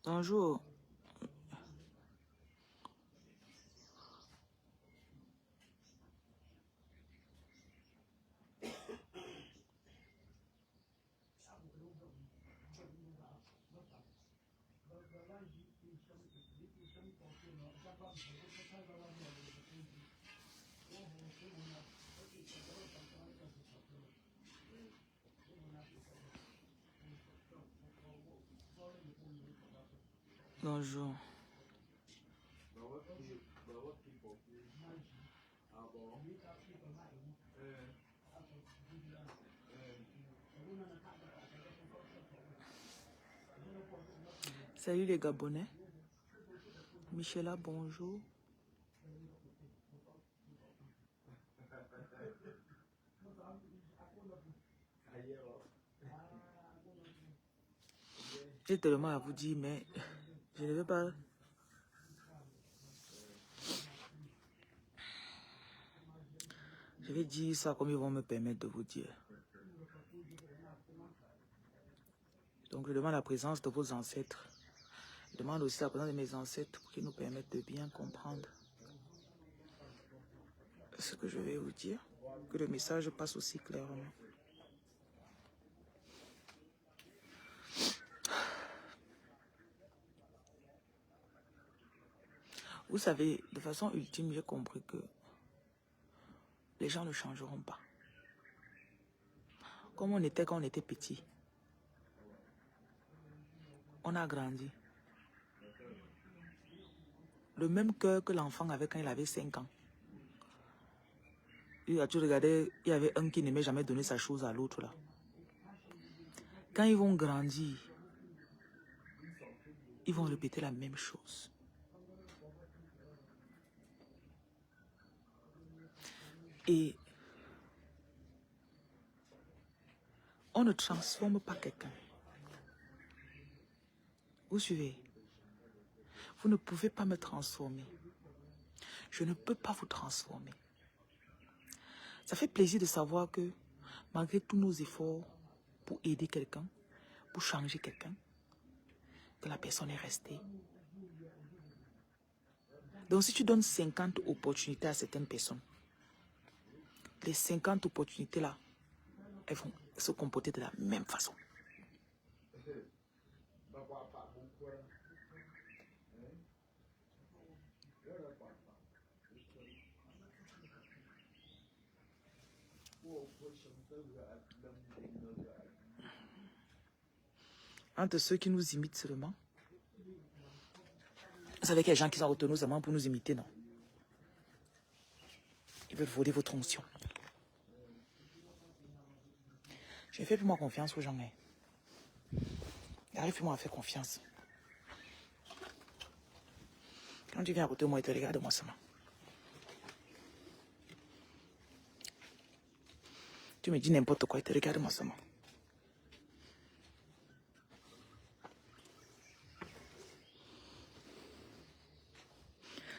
Bonjour. Bonjour. Salut les Gabonais. Michela, bonjour. J'ai tellement à vous dire, mais je ne vais pas. Je vais dire ça comme ils vont me permettre de vous dire. Donc je demande la présence de vos ancêtres. Je demande aussi la présence de mes ancêtres pour qu'ils nous permettent de bien comprendre ce que je vais vous dire. Que le message passe aussi clairement. Vous savez, de façon ultime, j'ai compris que les gens ne changeront pas. Comme on était quand on était petit. On a grandi. Le même cœur que l'enfant avait quand il avait 5 ans. Il a toujours regardé, il y avait un qui n'aimait jamais donner sa chose à l'autre là. Quand ils vont grandir, ils vont répéter la même chose. Et on ne transforme pas quelqu'un. Vous suivez? Vous ne pouvez pas me transformer. Je ne peux pas vous transformer. Ça fait plaisir de savoir que malgré tous nos efforts pour aider quelqu'un, pour changer quelqu'un, que la personne est restée. Donc si tu donnes 50 opportunités à certaines personnes, les 50 opportunités là, elles vont se comporter de la même façon. Entre ceux qui nous imitent seulement, vous savez qu'il y a des gens qui sont autonomes seulement pour nous imiter, non? Ils veulent voler votre onction. Je fais plus moi confiance aux gens. Arrive-moi à faire confiance. Quand tu viens à côté de moi, tu regardes moi seulement. Tu me dis n'importe quoi, tu regardes moi seulement.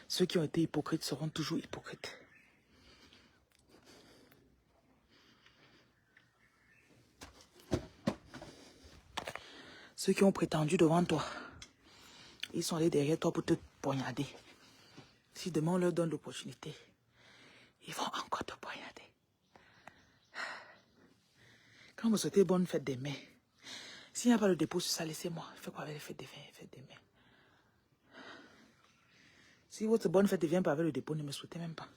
Ceux qui ont été hypocrites seront toujours hypocrites. Ceux qui ont prétendu devant toi, ils sont allés derrière toi pour te poignarder. Si demain on leur donne l'opportunité, ils vont encore te poignarder. Quand vous souhaitez bonne fête des mères, s'il n'y a pas de dépôt sur ça, laissez-moi. Faites quoi avec les fêtes des mères? Si votre bonne fête ne vient pas avec le dépôt, ne me souhaitez même pas.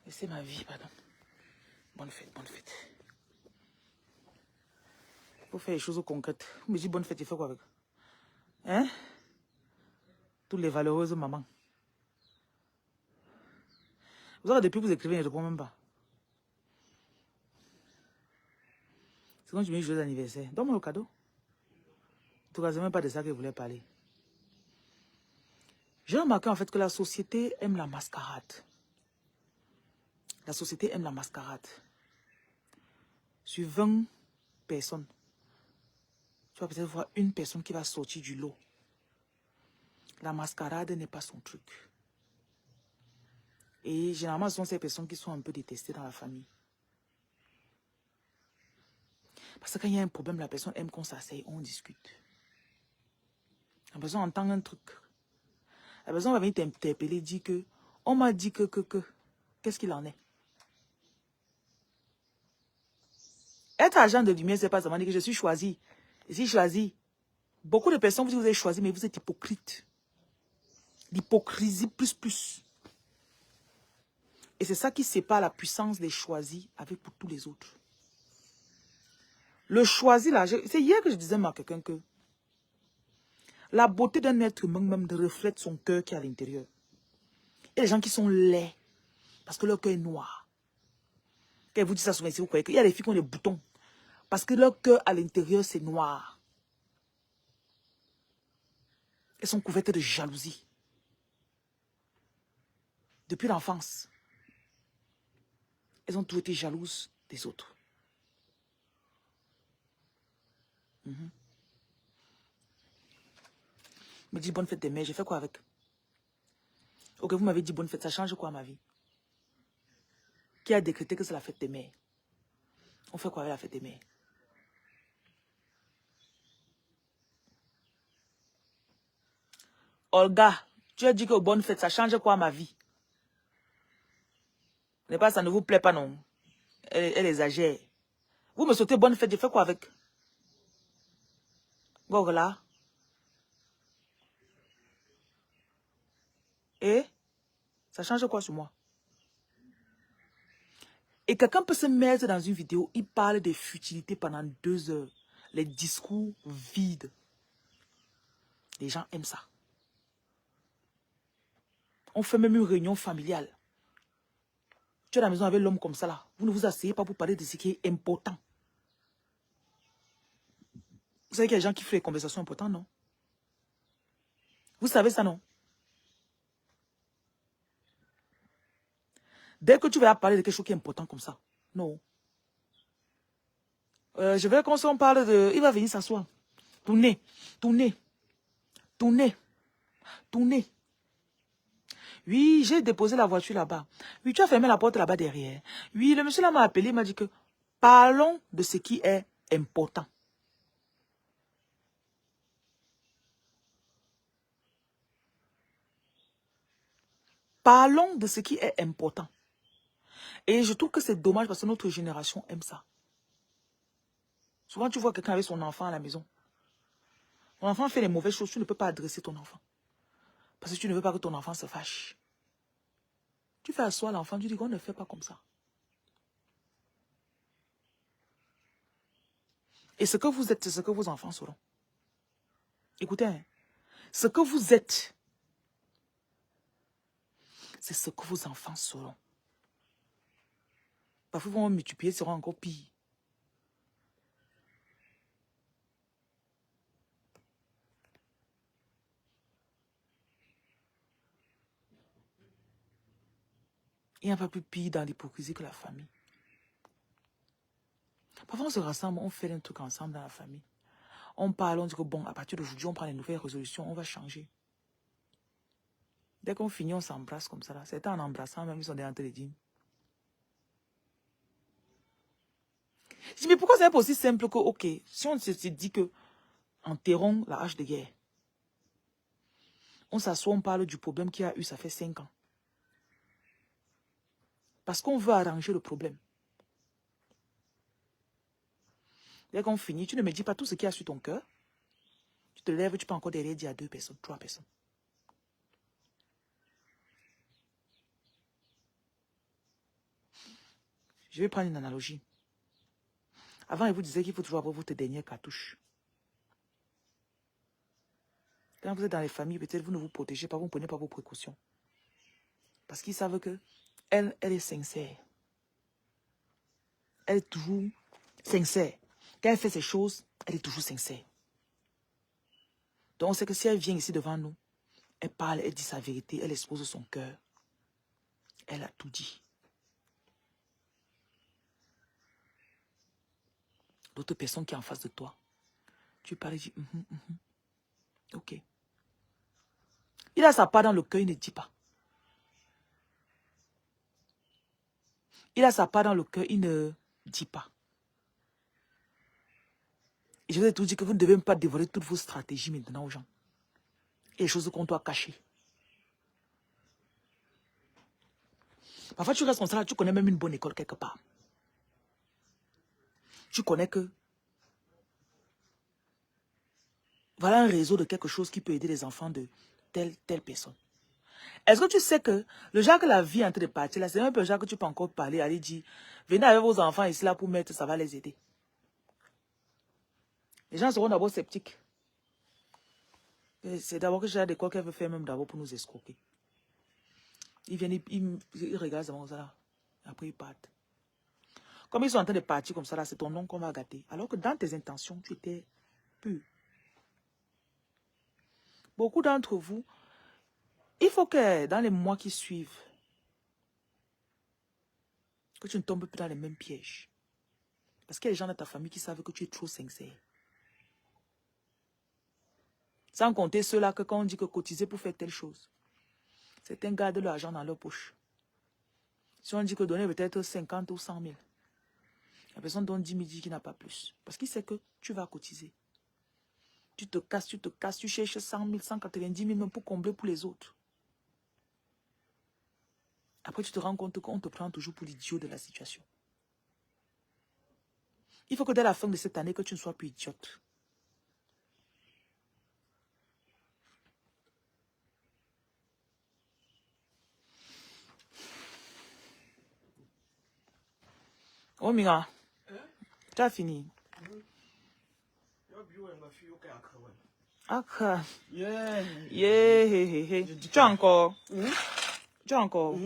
Laissez ma vie, pardon. Bonne fête, bonne fête. faut faire les choses concrètes. Vous me dites bonne fête, tu fais quoi avec? Hein? Toutes les valeureuses mamans. Vous savez, depuis que vous écrivez, je ne réponds même pas. C'est quand je me dis joyeux anniversaire. Donne-moi le cadeau. En tout cas, ce n'est même pas de ça que je voulais parler. J'ai remarqué en fait que la société aime la mascarade. La société aime la mascarade. Sur 20 personnes, tu vas peut-être voir une personne qui va sortir du lot. La mascarade n'est pas son truc. Et généralement, ce sont ces personnes qui sont un peu détestées dans la famille. Parce que quand il y a un problème, la personne aime qu'on s'asseye, on discute. La personne entend un truc. La personne va venir t'interpeller, dire que, on m'a dit que, qu'est-ce qu'il en est? Être agent de lumière, c'est pas seulement dire que je suis choisi. Je suis choisi. Beaucoup de personnes vous disent que vous êtes choisi, mais vous êtes hypocrite. L'hypocrisie plus. Et c'est ça qui sépare la puissance des choisis avec pour tous les autres. Le choisi, là, c'est hier que je disais à quelqu'un que la beauté d'un être humain même reflète son cœur qui est à l'intérieur. Il y a des gens qui sont laids parce que leur cœur est noir. Quand elle vous dit ça souvent, si vous croyez qu'il y a des filles qui ont des boutons parce que leur cœur à l'intérieur c'est noir. Elles sont couvertes de jalousie. Depuis l'enfance, elles ont toujours été jalouses des autres. Me dit bonne fête des mères, j'ai fait quoi avec? Ok, vous m'avez dit bonne fête, ça change quoi ma vie? Qui a décrété que c'est la fête des mères? On fait quoi avec la fête des mères? Olga, tu as dit que bonne fête, ça change quoi ma vie? N'est pas, ça ne vous plaît pas non? Elle exagère. Vous me souhaitez bonne fête, j'ai fait quoi avec? Gogla. Et ça change quoi sur moi? Et quelqu'un peut se mettre dans une vidéo, il parle des futilités pendant 2 heures. Les discours vides. Les gens aiment ça. On fait même une réunion familiale. Tu es à la maison avec l'homme comme ça là. Vous ne vous asseyez pas pour parler de ce qui est important. Vous savez qu'il y a des gens qui font des conversations importantes, non? Vous savez ça, non? Dès que tu vas parler de quelque chose qui est important comme ça, non. Je vais qu'on s'en parle de... Il va venir s'asseoir. Tournez, tournez, tournez, tournez. Oui, j'ai déposé la voiture là-bas. Oui, tu as fermé la porte là-bas derrière. Oui, le monsieur là m'a appelé, il m'a dit que parlons de ce qui est important. Parlons de ce qui est important. Et je trouve que c'est dommage parce que notre génération aime ça. Souvent, tu vois quelqu'un avec son enfant à la maison. Ton enfant fait les mauvaises choses, tu ne peux pas adresser ton enfant. Parce que tu ne veux pas que ton enfant se fâche. Tu fais asseoir l'enfant, tu dis qu'on ne fait pas comme ça. Et ce que vous êtes, c'est ce que vos enfants seront. Écoutez, hein, ce que vous êtes, c'est ce que vos enfants seront. Parfois, ils vont multiplier, seront encore pire. Il n'y a pas plus pire dans l'hypocrisie que la famille. Parfois, on se rassemble, on fait un truc ensemble dans la famille. On parle, on dit que bon, à partir d'aujourd'hui, on prend les nouvelles résolutions, on va changer. Dès qu'on finit, on s'embrasse comme ça. Là. Certains en embrassant, même ils sont des antélédines. Je dis, mais pourquoi c'est pas aussi simple que, ok, si on se dit que enterrons la hache de guerre, on s'assoit, on parle du problème qu'il y a eu, ça fait 5 ans. Parce qu'on veut arranger le problème. Dès qu'on finit, tu ne me dis pas tout ce qu'il y a sur ton cœur. Tu te lèves, tu peux encore derrière dire à 2 personnes, 3 personnes. Je vais prendre une analogie. Avant, ils vous disaient qu'il faut toujours avoir votre dernière cartouche. Quand vous êtes dans les familles, peut-être vous ne vous protégez pas, vous ne prenez pas vos précautions. Parce qu'ils savent que elle est sincère. Elle est toujours sincère. Quand elle fait ces choses, elle est toujours sincère. Donc on sait que si elle vient ici devant nous, elle parle, elle dit sa vérité, elle expose son cœur. Elle a tout dit. D'autres personnes qui sont en face de toi, tu parles et dis, ok. Il a sa part dans le cœur, il ne dit pas. Il a sa part dans le cœur, il ne dit pas. Et je vous ai tout dit que vous ne devez même pas dévoiler toutes vos stratégies maintenant aux gens. Et les choses qu'on doit cacher. Parfois, tu restes comme ça, tu connais même une bonne école quelque part. Tu connais que voilà un réseau de quelque chose qui peut aider les enfants de telle personne. Est-ce que tu sais que le genre que la vie est en train de partir là, c'est un peu le genre que tu peux encore parler, aller dire, venez avec vos enfants ici là pour mettre, ça va les aider. Les gens seront d'abord sceptiques. C'est d'abord que j'ai des quoi qu'elle veut faire même d'abord pour nous escroquer. Ils viennent, ils regardent comme ça là. Après ils partent. Comme ils sont en train de partir comme ça là, c'est ton nom qu'on va gâter. Alors que dans tes intentions, tu étais pur. Beaucoup d'entre vous, il faut que dans les mois qui suivent, que tu ne tombes plus dans les mêmes pièges. Parce qu'il y a des gens de ta famille qui savent que tu es trop sincère. Sans compter ceux-là que quand on dit que cotiser pour faire telle chose, certains gardent l'argent dans leur poche. Si on dit que donner peut-être 50 ou 100 000, la personne donne 10 000 dit qu'il n'a pas plus. Parce qu'il sait que tu vas cotiser. Tu te casses, tu cherches 100 000, 190 000 même pour combler pour les autres. Après, tu te rends compte qu'on te prend toujours pour l'idiot de la situation. Il faut que dès la fin de cette année, que tu ne sois plus idiote. Oh, Mira, tu as fini. Ah, yeah. Tu as encore? Tu as encore?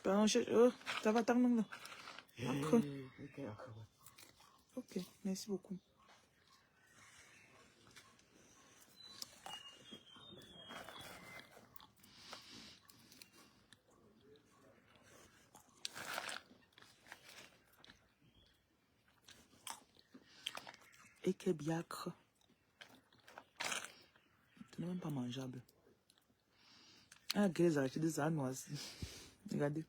Pardon, ça va t'en ok, merci beaucoup. Et que biacre. Ce n'est même pas mangeable. Ah, qu'elles achètent des noix. Regardez.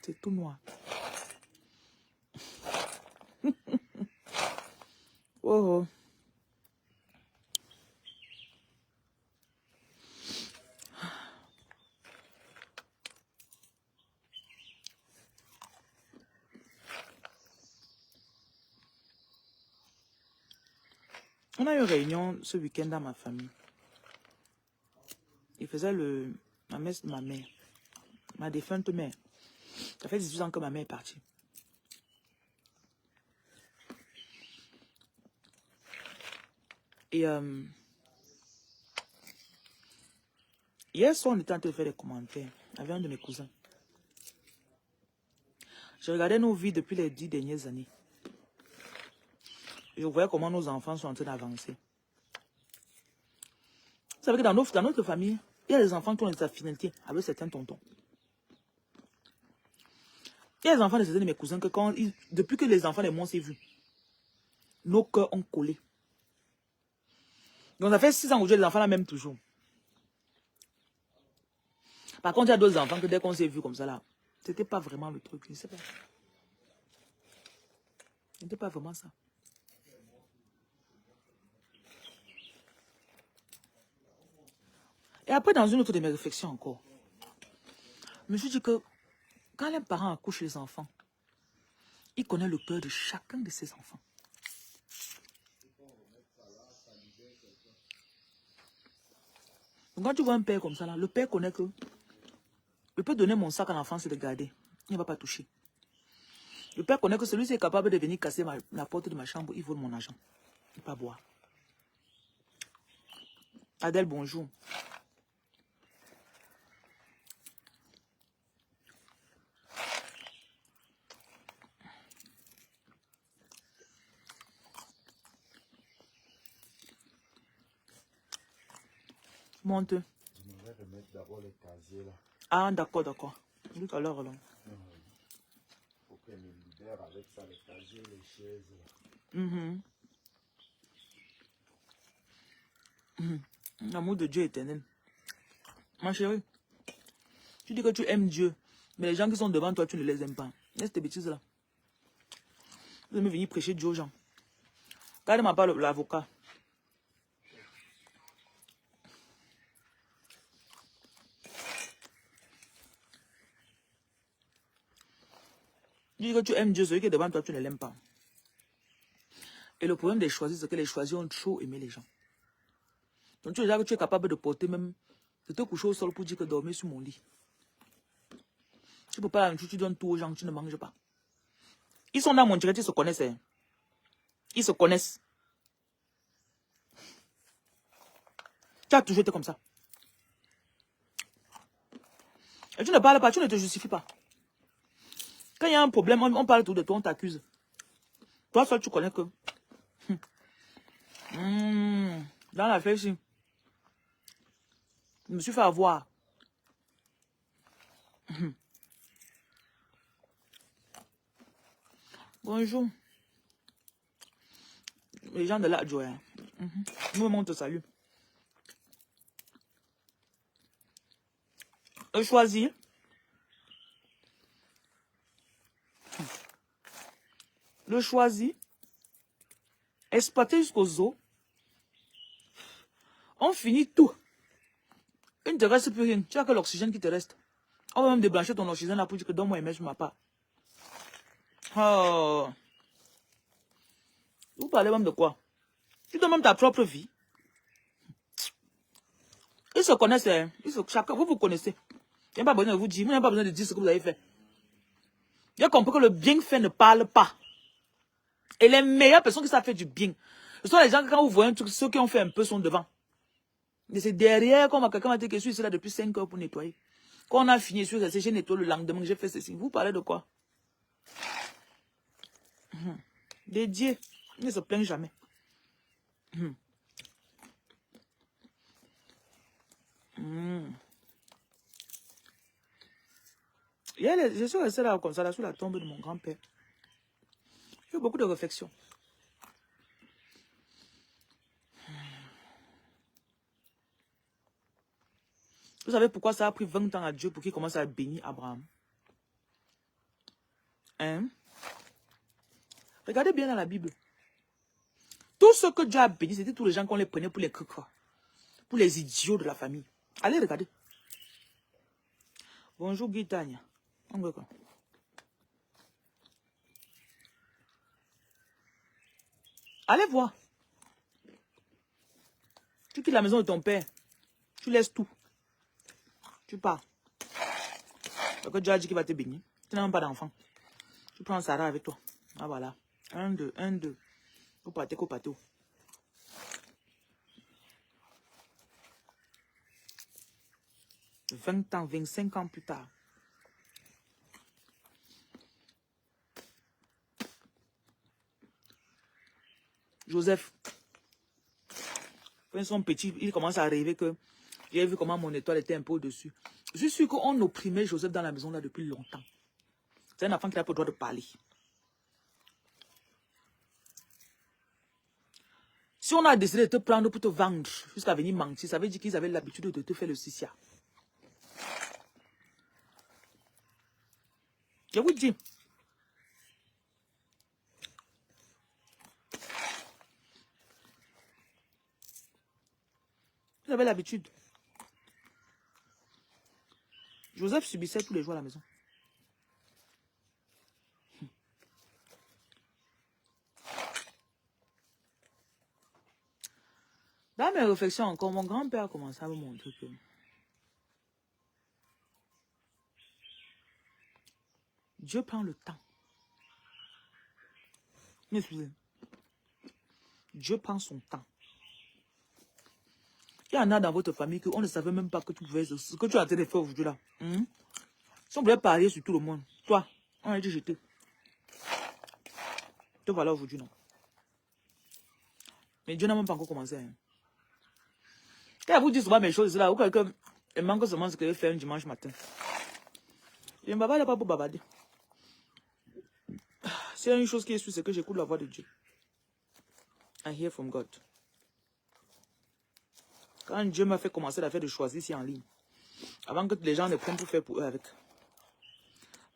C'est tout noir. Oh. On a eu une réunion ce week-end dans ma famille. Il faisait la messe de ma mère. Ma défunte mère. Ça fait 18 ans que ma mère est partie. Et hier soir, on était en train de faire des commentaires avec un de mes cousins. Je regardais nos vies depuis les 10 dernières années. Je voyais comment nos enfants sont en train d'avancer. Vous savez que dans notre famille, il y a des enfants qui ont des affinités avec certains tontons. Il y a des enfants de certains de mes cousins que depuis que les enfants les monstres s'est vus, nos cœurs ont collé. Donc ça fait 6 ans aujourd'hui, les enfants là même toujours. Par contre, il y a d'autres enfants que dès qu'on s'est vu comme ça là, c'était pas vraiment le truc, je ne sais pas. C'était pas vraiment ça. Et après, dans une autre de mes réflexions encore, je me suis dit que quand les parents accouchent les enfants, ils connaissent le cœur de chacun de ses enfants. Donc quand tu vois un père comme ça, là, le père connaît que je peux donner mon sac à l'enfant, c'est de garder. Il ne va pas toucher. Le père connaît que celui-ci est capable de venir casser la porte de ma chambre. Il vole mon argent. Il ne peut pas boire. Adèle, bonjour. Monte. Je vais remettre d'abord les casiers là. Ah, d'accord, d'accord. Tout à l'heure, là. Faut qu'elle me libère avec ça, les casiers, les chaises. L'amour de Dieu éternel. Ma chérie, tu dis que tu aimes Dieu, mais les gens qui sont devant toi, tu ne les aimes pas. Laisse tes bêtises là. Vous aimez venir prêcher Dieu aux gens. Regardez-moi pas l'avocat. Tu dis que tu aimes Dieu, celui qui est devant toi, tu ne l'aimes pas. Et le problème des choisis, c'est que les choisis ont trop aimé les gens. Donc tu es capable de porter même, de te coucher au sol pour dire que dormir sur mon lit. Tu ne peux pas, tu donnes tout aux gens, tu ne manges pas. Ils sont dans mon direct, ils se connaissent. Hein. Ils se connaissent. Tu as toujours été comme ça. Et tu ne parles pas, tu ne te justifies pas. Quand il y a un problème, on parle tout de toi, on t'accuse. Toi, seul, tu connais que... dans la fête, je me suis fait avoir. Bonjour. Les gens de la joie. Nous-mêmes, on te salue. Choisir. Le choisir. Exploiter jusqu'aux os. On finit tout. Il ne te reste plus rien. Tu as que l'oxygène qui te reste. On va même débrancher ton oxygène là pour dire que donne-moi un mèche sur ma part. Oh. Vous parlez même de quoi? Tu donnes même ta propre vie. Ils se connaissent. Hein. Chacun, vous connaissez. Il n'y a pas besoin de vous dire. Vous n'avez pas besoin de dire ce que vous avez fait. J'ai compris que le bien fait ne parle pas. Et les meilleures personnes qui savent faire du bien, ce sont les gens qui, quand vous voyez un truc, ceux qui ont fait un peu sont devant. Mais c'est derrière, comme quelqu'un m'a dit que je suis ici là depuis 5 heures pour nettoyer. Quand on a fini, je suis resté, j'ai nettoyé le lendemain, j'ai fait ceci. Vous parlez de quoi? Dédié. Il ne se plaint jamais. Je suis resté là comme ça, là, sous la tombe de mon grand-père. J'ai eu beaucoup de réflexions. Vous savez pourquoi ça a pris 20 ans à Dieu pour qu'il commence à bénir Abraham? Hein? Regardez bien dans la Bible. Tout ce que Dieu a béni, c'était tous les gens qu'on les prenait pour les cricras. Pour les idiots de la famille. Allez regarder. Bonjour Guy Tania. Allez voir. Tu quittes la maison de ton père. Tu laisses tout. Tu pars. Parce que Dieu a dit qu'il va te bénir. Tu n'as même pas d'enfant. Tu prends Sarah avec toi. Ah voilà. 1, 2, 1, 2. Vous partez, vous partez. 20 ans, 25 ans plus tard. Joseph. Quand ils sont petits, il commence à rêver que j'ai vu comment mon étoile était un peu au-dessus. Je suis sûr qu'on opprimait Joseph dans la maison là depuis longtemps. C'est un enfant qui n'a pas le droit de parler. Si on a décidé de te prendre pour te vendre jusqu'à venir mentir, ça veut dire qu'ils avaient l'habitude de te faire le sicia. Je vous dis. Vous avez l'habitude. Joseph subissait tous les jours à la maison. Dans mes réflexions encore, mon grand-père a commencé à me montrer que Dieu prend le temps M'excusez. Dieu prend son temps. Il y en a dans votre famille qu'on ne savait même pas que tu pouvais... Ce que tu es en train de faire aujourd'hui là. Si on voulait parier sur tout le monde, toi, on a dit jeter. Te voilà aujourd'hui, non. Mais Dieu n'a même pas encore commencé. Hein. Quand vous dites souvent mes choses là, ou quelqu'un manque seulement ce que je fais un dimanche matin. Je ne bavarde pas pour bavarder. C'est une chose qui est sûre, c'est que j'écoute la voix de Dieu. I hear from God. Quand Dieu m'a fait commencer à faire de choisir ici en ligne, avant que les gens ne prennent pour faire pour eux avec.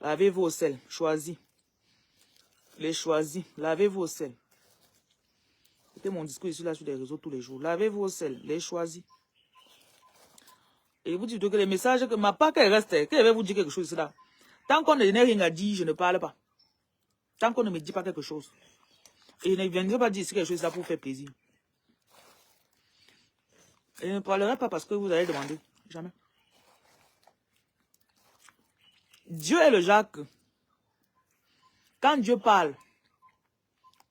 Lavez-vous au sel, choisis. Les choisis, lavez-vous au sel. C'était mon discours ici là sur les réseaux tous les jours. Lavez-vous au sel, les choisis. Et vous dites que les messages, que ma part qu'elle reste, qu'elle va vous dire quelque chose ici là. Tant qu'on ne n'a rien à dire, je ne parle pas. Tant qu'on ne me dit pas quelque chose. Et je ne viendrai pas dire ici quelque chose là pour faire plaisir. Et je ne parlerai pas parce que vous allez demander. Jamais. Dieu est le Jacques. Quand Dieu parle,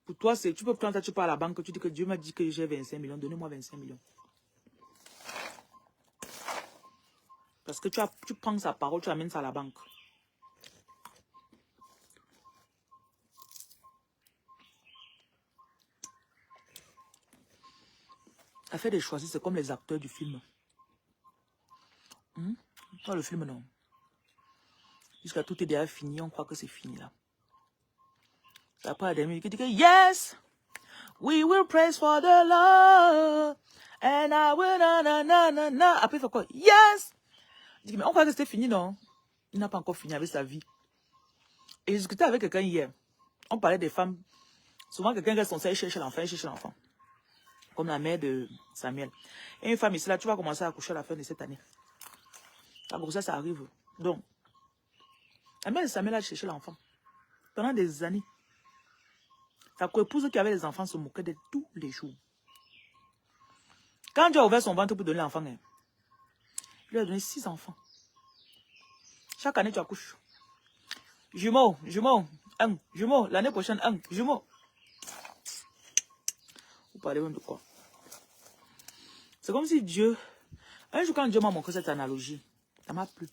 pour toi, c'est tu peux prendre ça, tu pars à la banque, tu dis que Dieu m'a dit que j'ai 25 millions, donnez-moi 25 millions. Parce que tu prends sa parole, tu amènes ça à la banque. À faire des choix, c'est comme les acteurs du film. Pas le film, non. Jusqu'à tout est déjà fini, on croit que c'est fini là. Après, la dernière minute, qui dit que yes, we will praise for the Lord. And I will na. Après, il fait quoi? Yes! Il dit, mais on croit que c'était fini, non? Il n'a pas encore fini avec sa vie. Et j'ai discuté avec quelqu'un hier. On parlait des femmes. Souvent, quelqu'un reste son sein, il cherche l'enfant. Comme la mère de Samuel. Et une femme ici, là, tu vas commencer à accoucher à la fin de cette année. La grossesse, ça arrive. Donc, la mère de Samuel a cherché l'enfant. Pendant des années. Sa co-épouse qui avait les enfants se moquait de tous les jours. Quand Dieu a ouvert son ventre pour donner l'enfant, il lui a donné 6 enfants. Chaque année, tu accouches. Jumeaux, un. Jumeaux, l'année prochaine, un. Jumeaux. Vous parlez même de quoi? C'est comme si Dieu... Un jour, quand Dieu m'a montré cette analogie, ça m'a plu.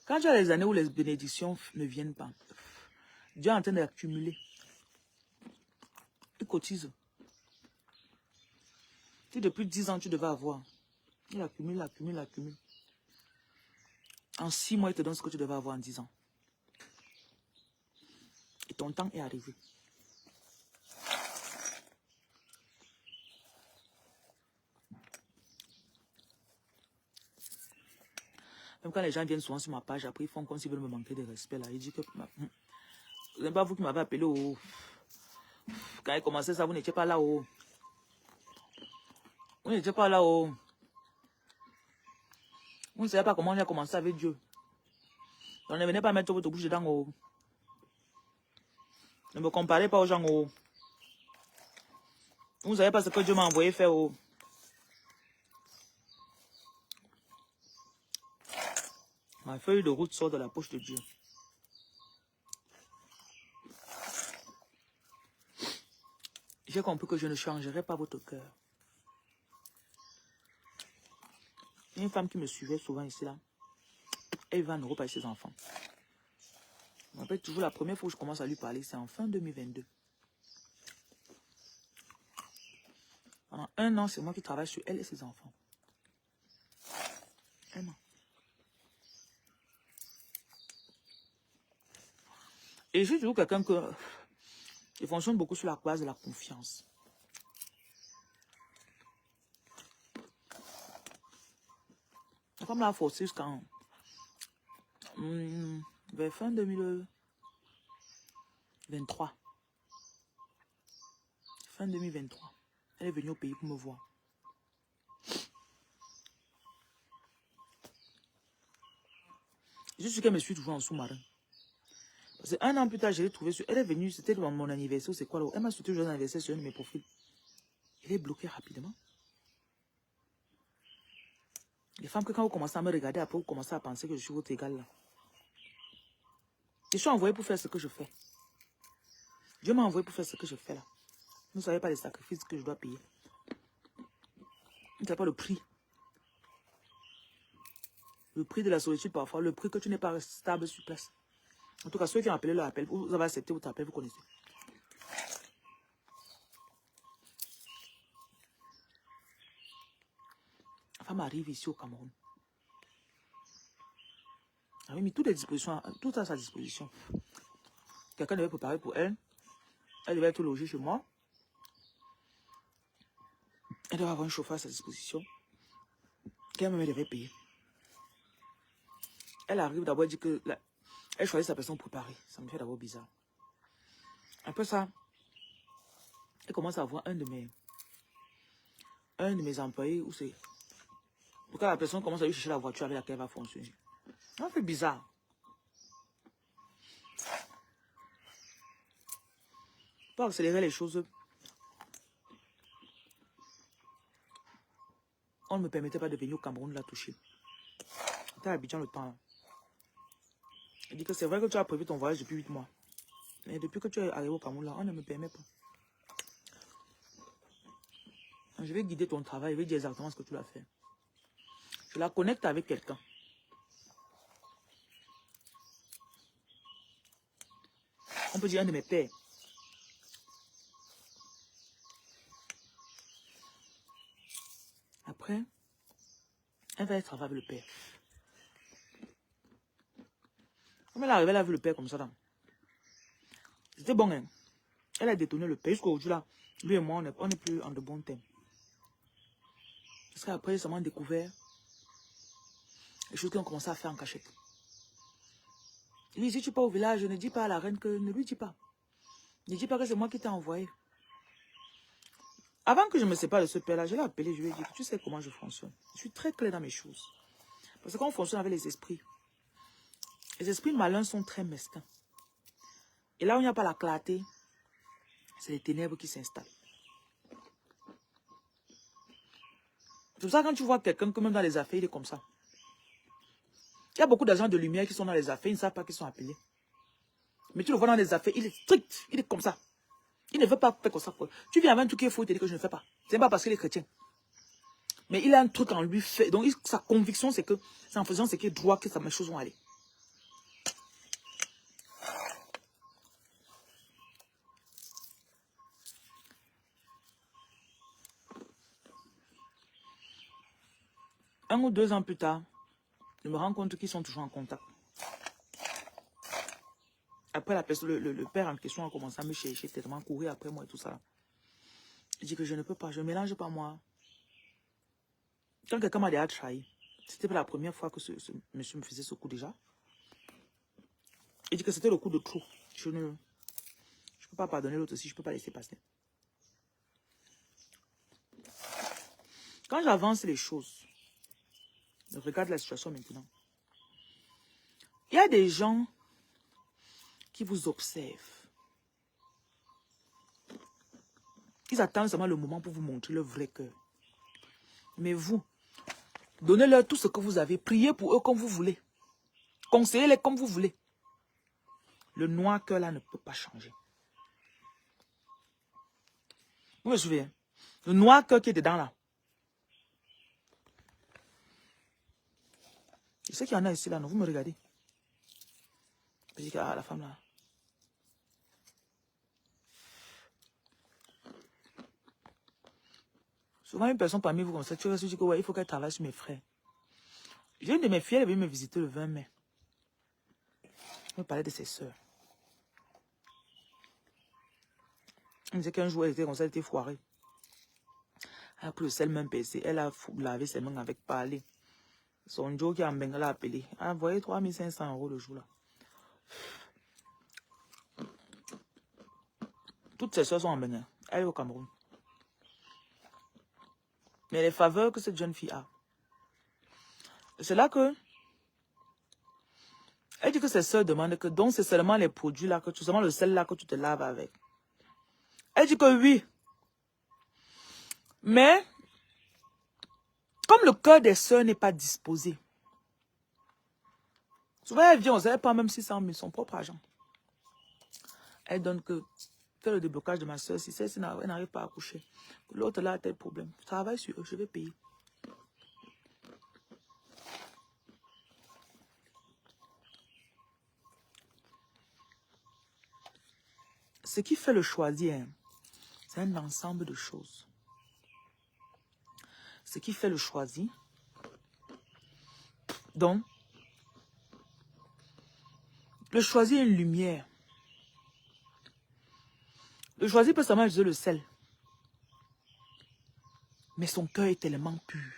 Quand tu as les années où les bénédictions ne viennent pas, Dieu est en train d'accumuler. Il cotise. Si depuis 10 ans, tu devais avoir, il accumule. En 6 mois, il te donne ce que tu devais avoir en 10 ans. Et ton temps est arrivé. Même quand les gens viennent souvent sur ma page, après ils font comme s'ils veulent me manquer de respect. Là. Ils disent que... Ce n'est pas vous qui m'avez appelé. Oh. Quand il commençait ça, vous n'étiez pas là. Oh. Vous n'étiez pas là. Oh. Vous ne savez pas comment on a commencé avec Dieu. Donc ne venez pas mettre votre bouche dedans. Oh. Ne me comparez pas aux gens. Oh. Vous ne savez pas ce que Dieu m'a envoyé faire. Oh. Ma feuille de route sort de la poche de Dieu. J'ai compris que je ne changerai pas votre cœur. Il y a une femme qui me suivait souvent ici là. Elle va en Europe avec ses enfants. Je me rappelle toujours la première fois que je commence à lui parler, c'est en fin 2022. Pendant 1 an, c'est moi qui travaille sur elle et ses enfants. 1 an. Et je suis toujours quelqu'un qui fonctionne beaucoup sur la base de la confiance. La femme l'a forcé jusqu'en vers fin 2023. Fin 2023. Elle est venue au pays pour me voir. Je suis qu'elle me suit toujours en sous-marin. Parce que 1 an plus tard, je l'ai trouvée sur... Elle est venue, c'était mon anniversaire, c'est quoi là? Elle m'a souhaité un anniversaire sur un de mes profils. Elle est bloquée rapidement. Les femmes que quand vous commencez à me regarder, après vous commencez à penser que je suis votre égal là. Je suis envoyé pour faire ce que je fais. Dieu m'a envoyé pour faire ce que je fais là. Vous ne savez pas les sacrifices que je dois payer. Vous ne savez pas le prix. Le prix de la solitude parfois. Le prix que tu n'es pas stable sur place. En tout cas, ceux qui ont appelé leur appel, vous avez accepté votre appel, vous connaissez. La femme arrive ici au Cameroun. Elle avait mis toutes les dispositions, tout à sa disposition. Quelqu'un devait préparer pour elle. Elle devait être logée chez moi. Elle devait avoir un chauffeur à sa disposition. Qu'elle-même devait payer. Elle arrive d'abord, elle dit que elle choisit sa personne préparée. Ça me fait d'abord bizarre. Après ça, elle commence à voir un de mes employés où c'est. Pour que la personne commence à lui chercher la voiture avec laquelle elle va fonctionner. Ça fait bizarre. Pour accélérer les choses, on ne me permettait pas de venir au Cameroun la toucher. J'étais à Abidjan le temps là. Elle dit que c'est vrai que tu as prévu ton voyage depuis 8 mois. Mais depuis que tu es arrivé au Cameroun là, on ne me permet pas. Je vais guider ton travail, je vais dire exactement ce que tu dois faire. Je la connecte avec quelqu'un. On peut dire un de mes pères. Après, elle va être avec le père. Comme elle est arrivée, elle a vu le père comme ça là. C'était bon, hein. Elle a détourné le père. Jusqu'aujourd'hui là, lui et moi, on n'est plus en de bons termes. Parce qu'après, j'ai seulement découvert les choses qu'ils ont commencé à faire en cachette. Il dit, si tu pars au village, ne dis pas à la reine que... Ne lui dis pas. Ne dis pas que c'est moi qui t'ai envoyé. Avant que je me sépare de ce père-là, je l'ai appelé, je lui ai dit, tu sais comment je fonctionne. Je suis très clair dans mes choses. Parce que quand on fonctionne avec les esprits malins sont très mesquins. Et là où il n'y a pas la clarté, c'est les ténèbres qui s'installent. C'est pour ça que quand tu vois quelqu'un que même dans les affaires, il est comme ça. Il y a beaucoup d'agents de lumière qui sont dans les affaires, ils ne savent pas qu'ils sont appelés. Mais tu le vois dans les affaires, il est strict, il est comme ça. Il ne veut pas faire comme ça. Tu viens avec un truc qui est faux, il te dit que je ne fais pas. C'est pas parce qu'il est chrétien. Mais il a un truc en lui fait. Donc sa conviction, c'est que c'est en faisant ce qui est droit que mes choses vont aller. Un ou 2 ans plus tard, je me rends compte qu'ils sont toujours en contact. Après, la personne, le père en question a commencé à me chercher, tellement courir après moi et tout ça. Je dis que je ne peux pas, je ne mélange pas moi. Quand quelqu'un m'a déjà trahi, c'était pas la première fois que ce monsieur me faisait ce coup déjà. Il dit que c'était le coup de trop. Je ne peux pas pardonner l'autre si je ne peux pas laisser passer. Quand j'avance les choses, je regarde la situation maintenant. Il y a des gens qui vous observent. Ils attendent seulement le moment pour vous montrer le vrai cœur. Mais vous, donnez-leur tout ce que vous avez. Priez pour eux comme vous voulez. Conseillez-les comme vous voulez. Le noir cœur là ne peut pas changer. Vous me souvenez? Le noir cœur qui est dedans là. Je sais qu'il y en a ici là, non? Vous me regardez. Je dis que la femme là. Souvent une personne parmi vous comme ça, tu vas se dire que ouais, il faut qu'elle travaille sur mes frères. J'ai une de mes filles, elle est venue me visiter le 20 mai. Elle me parlait de ses soeurs. Elle me disait qu'un jour elle était comme ça, elle était foirée. Elle a pris le sel même PC, elle a lavé ses mains avec parler. Son Joe qui a en Bengala l'a appelé. Elle a envoyé 3500 € le jour là. Toutes ses soeurs sont en Bengala. Elle est au Cameroun. Mais les faveurs que cette jeune fille a. C'est là que elle dit que ses soeurs demandent que donc c'est seulement les produits là, que seulement le sel là que tu te laves avec. Elle dit que oui. Mais comme le cœur des soeurs n'est pas disposé, Souvent, elle vient, on ne savait pas même 600 000, son propre argent. Elle donne que, fait le déblocage de ma soeur, si celle-ci n'arrive pas à accoucher. L'autre là a tel problème. Travaille sur eux, je vais payer. Ce qui fait le choisir, hein, c'est un ensemble de choses. Ce qui fait le choisir, donc, le choisir est une lumière. Le choisir peut seulement utiliser le sel. Mais son cœur est tellement pur.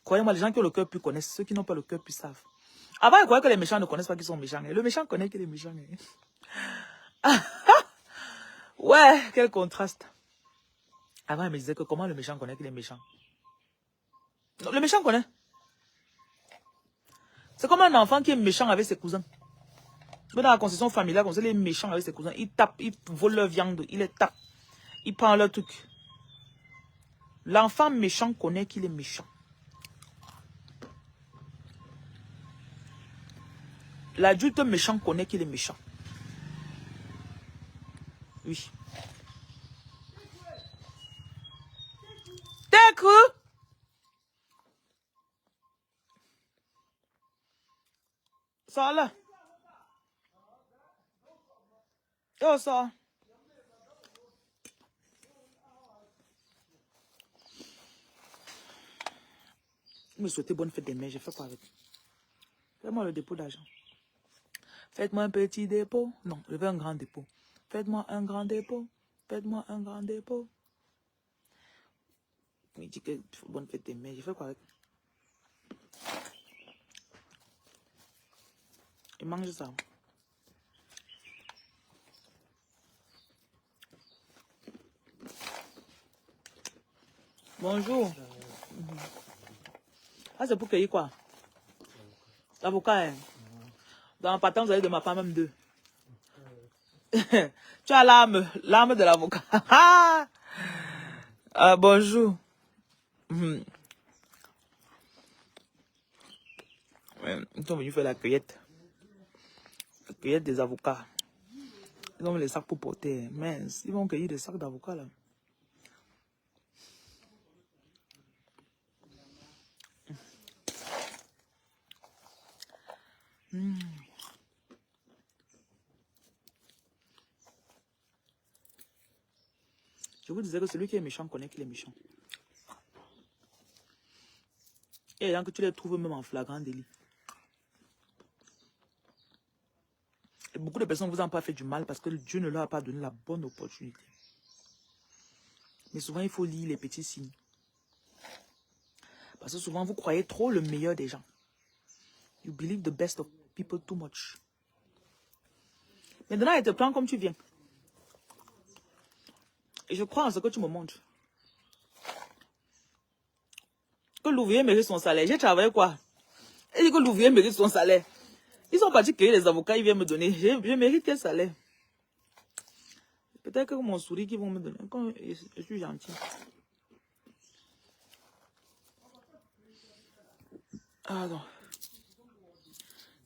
Croyez-moi, les gens qui ont le cœur pur connaissent. Ceux qui n'ont pas le cœur pur savent. Avant, ils croyaient que les méchants ne connaissent pas qu'ils sont méchants. Le méchant connaît qu'il est méchant. Ouais, quel contraste. Avant, ils me disaient que comment le méchant connaît qu'il est méchant. Non, le méchant connaît. C'est comme un enfant qui est méchant avec ses cousins. Dans la concession familiale, comme ça, il est méchant avec ses cousins. Il tape, il vole leur viande, il les tape. Il prend leur truc. L'enfant méchant connaît qu'il est méchant. L'adulte méchant connaît qu'il est méchant. Oui. T'es cru? Sors là. Yo, sors. Vous me souhaitez bonne fête des mères, je fais quoi avec? Faites-moi le dépôt d'argent. Faites-moi un petit dépôt. Non, je veux un grand dépôt. Faites-moi un grand dépôt. Faites-moi un grand dépôt. Il dit que bonne fête des mères, je fais quoi avec? Il mange ça. Bonjour. Ah, c'est pour cueillir quoi? L'avocat, hein? Dans le patin, vous allez de ma part même deux. Tu as l'âme de l'avocat. Ah, bonjour. Ils sont venus faire la cueillette. La cueillette des avocats. Ils ont mis les sacs pour porter. Mince, ils vont cueillir des sacs d'avocats là. Je vous disais que celui qui est méchant connaît qu'il est méchant. Et les gens que tu les trouves même en flagrant délit. Et beaucoup de personnes vous ont pas fait du mal parce que Dieu ne leur a pas donné la bonne opportunité. Mais souvent, il faut lire les petits signes. Parce que souvent, vous croyez trop le meilleur des gens. You believe the best of people too much. Maintenant, elle te prend comme tu viens. Et je crois en ce que tu me montres. Que l'ouvrier mérite son salaire. J'ai travaillé quoi? Elle dit que l'ouvrier mérite son salaire. Ils sont partis cueillir les avocats, ils viennent me donner. Je mérite quel salaire? Peut-être que mon sourire qu'ils vont me donner. Quand je suis gentil. Ah non.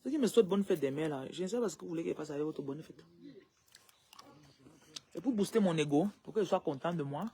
Ceux qui me souhaitent bonne fête des mères là, je ne sais pas ce que vous voulez qu'elle fasse avec votre bonne fête. Et pour booster mon ego, pour que je sois content de moi.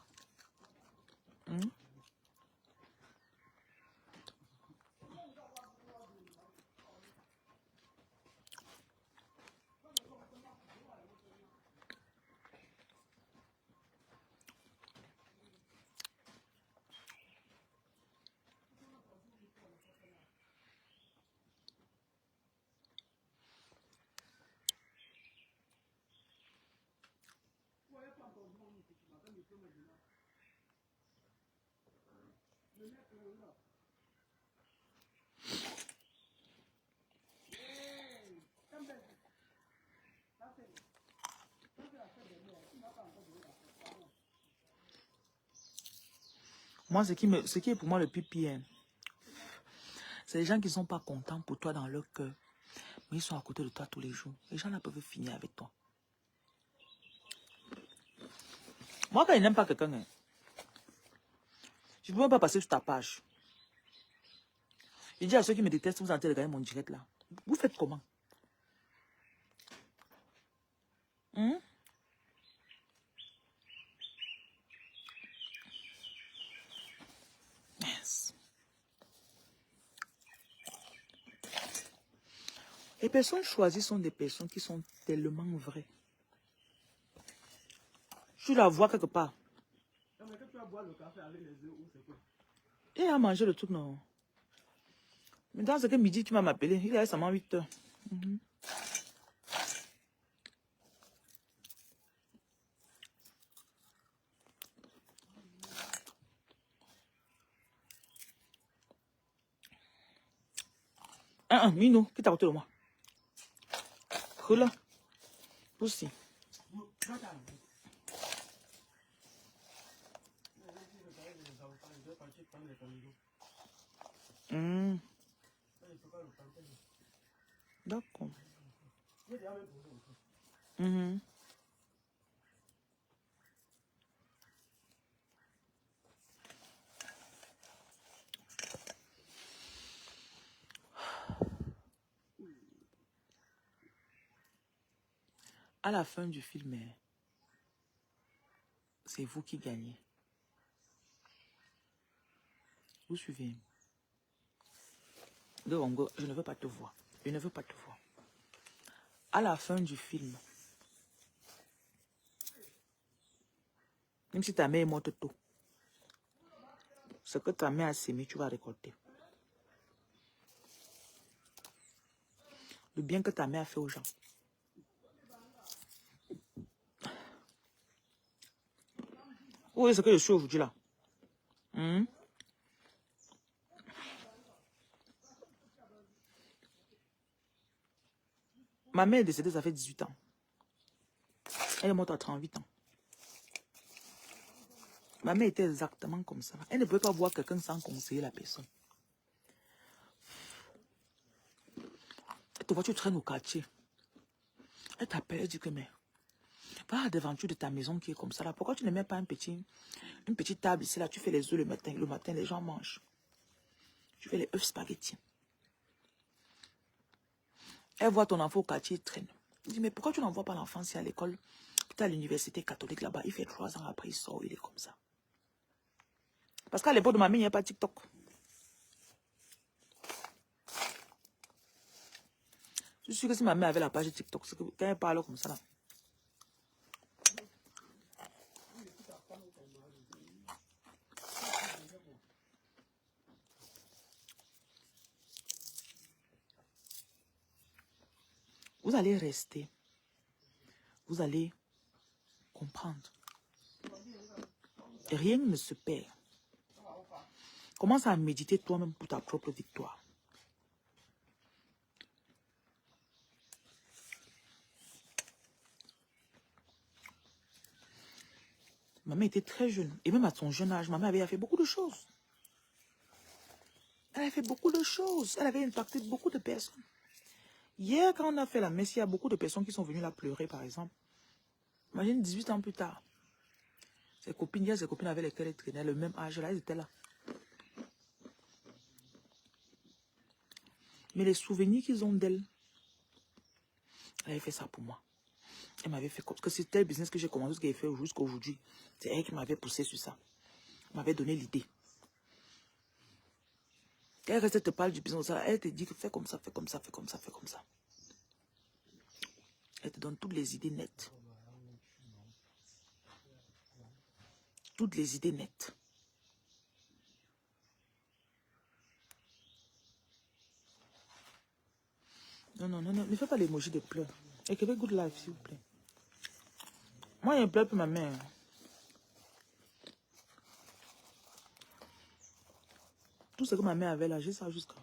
Moi, ce qui est pour moi le plus pire, c'est les gens qui ne sont pas contents pour toi dans leur cœur. Mais ils sont à côté de toi tous les jours. Les gens là peuvent finir avec toi. Moi, quand ils n'aiment pas quelqu'un, je ne peux même pas passer sur ta page. Je dis à ceux qui me détestent, vous êtes en train de regarder mon direct là. Vous faites comment? Hein? Yes. Les personnes choisies sont des personnes qui sont tellement vraies. Je la vois quelque part. Il a mangé le truc, non? Mais dans ce que midi, tu m'as m'appeler. Il est seulement 8 heures. Mino, qui t'a côté de moi? Relais. Aussi. D'accord. À la fin du film, c'est vous qui gagnez. Vous suivez. Gongo, je ne veux pas te voir. Je ne veux pas te voir. À la fin du film, même si ta mère est morte tôt, ce que ta mère a sémé, tu vas récolter. Le bien que ta mère a fait aux gens. Oui, ce que je suis aujourd'hui là. Ma mère est décédée, ça fait 18 ans. Elle est morte à 38 ans. Ma mère était exactement comme ça. Elle ne pouvait pas voir quelqu'un sans conseiller la personne. Elle te voit, tu traînes au quartier. Elle t'appelle, elle dit que mais, va à la devanture de ta maison qui est comme ça là. Pourquoi tu ne mets pas une petite table ici là? Tu fais les œufs le matin. Le matin, les gens mangent. Tu fais les œufs spaghetti. Elle voit ton enfant au quartier, il traîne. Elle dit, mais pourquoi tu n'envoies pas l'enfant à l'école? Puis à l'université catholique là-bas, il fait 3 ans après, il sort, il est comme ça. Parce qu'à l'époque de ma mère, il n'y a pas TikTok. Je suis sûr que si ma mère avait la page TikTok, c'est que quand elle parle comme ça là. Vous allez rester. Vous allez comprendre. Rien ne se perd. Commence à méditer toi-même pour ta propre victoire. Maman était très jeune. Et même à son jeune âge, maman avait fait beaucoup de choses. Elle a fait beaucoup de choses. Elle avait impacté beaucoup de personnes. Hier, quand on a fait la messe, il y a beaucoup de personnes qui sont venues la pleurer, par exemple. Imagine 18 ans plus tard. Ses copines, il y a ses copines avec lesquelles elle traînait, le même âge, là, elles étaient là. Mais les souvenirs qu'ils ont d'elle, elle avait fait ça pour moi. Elle m'avait fait comme que c'était le business que j'ai commencé, ce qu'elle fait jusqu'à aujourd'hui. C'est elle qui m'avait poussé sur ça. Elle m'avait donné l'idée. Quand elle reste te parle du business, elle te dit que fais comme ça, fais comme ça, fais comme ça, fais comme ça. Elle te donne toutes les idées nettes. Toutes les idées nettes. Non, non, non, non, ne fais pas l'émoji de pleurs. Écrivez good life, s'il vous plaît. Moi, je pleure pour ma mère. Tout ce que ma mère avait là, j'ai ça jusqu'à...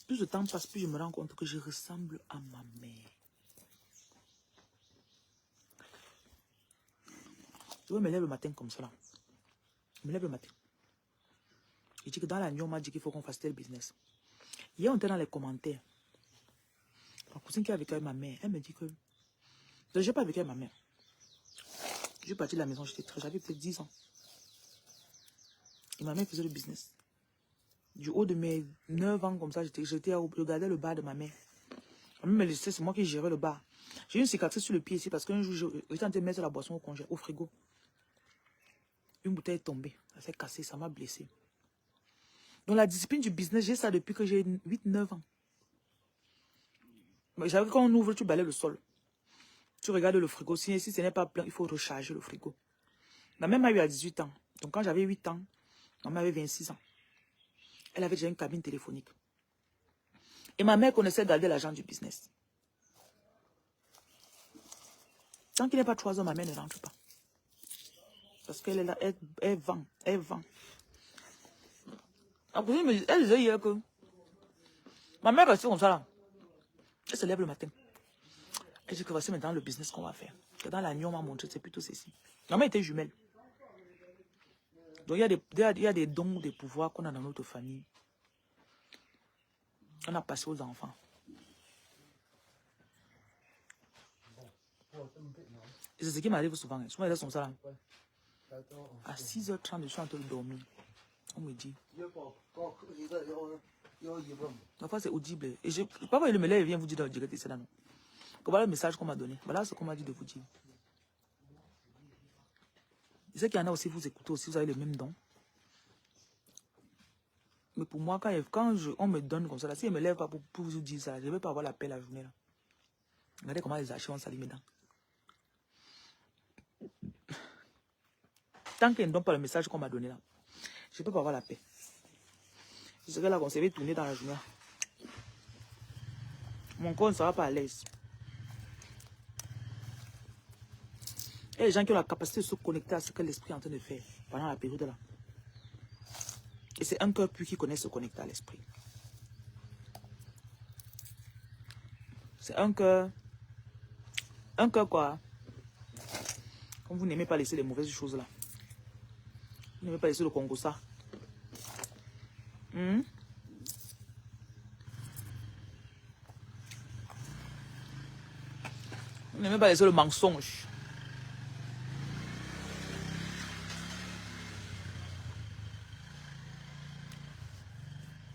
Plus le temps passe, plus je me rends compte que je ressemble à ma mère. Je me lève le matin comme ça là. Je me lève le matin. Je dis que dans la nuit, on m'a dit qu'il faut qu'on fasse tel business. Hier, on était dans les commentaires. Ma cousine qui est avec ma mère, elle me dit que... Je n'ai pas vécu avec ma mère. Je suis partie de la maison, j'avais peut-être 10 ans. Et ma mère faisait le business. Du haut de mes 9 ans, comme ça, je gardais le bar de ma mère. Ma mère me laissait, c'est moi qui gérais le bar. J'ai une cicatrice sur le pied ici parce qu'un jour, j'étais en train de mettre la boisson au frigo. Une bouteille est tombée. Ça s'est cassé, ça m'a blessé. Donc la discipline du business, j'ai ça depuis que j'ai 8-9 ans. Mais j'avais quand on ouvre, tu balais le sol. Tu regardes le frigo. Si ce n'est pas plein, il faut recharger le frigo. Ma mère m'a eu à 18 ans. Donc quand j'avais 8 ans, ma mère avait 26 ans. Elle avait déjà une cabine téléphonique. Et ma mère connaissait garder l'argent du business. Tant qu'il n'est pas 3 heures, ma mère ne rentre pas. Parce qu'elle est là, elle vend, elle vend. Après, elle disait hier que ma mère reste comme ça là. Elle se lève le matin. Elle dit que voici maintenant le business qu'on va faire. Que dans l'agneau, on m'a montré, c'est plutôt ceci. Ma mère était jumelle. Donc il y a des dons, des pouvoirs qu'on a dans notre famille. On a passé aux enfants. Et c'est ce qui m'arrive souvent. Souvent, elles sont ça là. À 6h30, je suis en train de dormir. On me dit. Parfois, c'est audible. Et parfois, il me lève et vient vous dire dans le direct, c'est là, non. Voilà le message qu'on m'a donné. Voilà ce qu'on m'a dit de vous dire. Je sais qu'il y en a aussi, vous écoutez aussi, vous avez le même don. Mais pour moi, quand on me donne comme ça, là, si je ne me lève pas pour vous dire ça, je ne vais pas avoir la paix la journée. Là. Regardez comment les archives ont sali mes dents. Tant qu'ils ne donnent pas le message qu'on m'a donné là, je ne peux pas avoir la paix. Je serai là qu'on s'est tourner dans la journée. Mon corps ne sera pas à l'aise. Et les gens qui ont la capacité de se connecter à ce que l'esprit est en train de faire pendant la période là. Et c'est un cœur pur qui connaît se connecter à l'esprit. C'est un cœur quoi. Comme vous n'aimez pas laisser les mauvaises choses là. Vous n'aimez pas laisser le Congo ça. Vous n'aimez pas laisser le mensonge.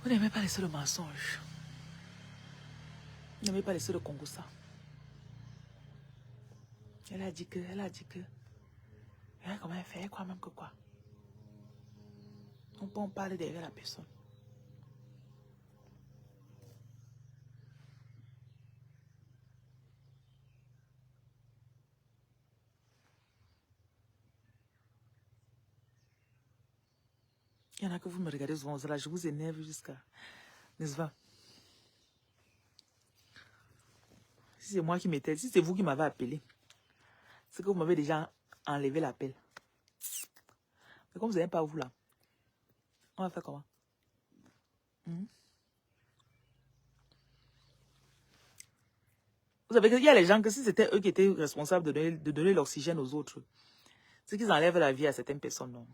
Vous n'aimez pas laisser le mensonge. Vous n'aimez pas laisser le Congo ça. Elle a dit que. Comment elle fait? Elle croit même que quoi? On peut en parler derrière la personne. Il y en a que vous me regardez souvent, là, je vous énerve jusqu'à... N'est-ce pas? Si c'est moi qui m'étais... Si c'est vous qui m'avez appelé, c'est que vous m'avez déjà enlevé l'appel. Mais comme vous n'êtes pas vous là, on va faire comment? Vous savez qu'il y a les gens que si c'était eux qui étaient responsables de donner l'oxygène aux autres, c'est qu'ils enlèvent la vie à certaines personnes, non?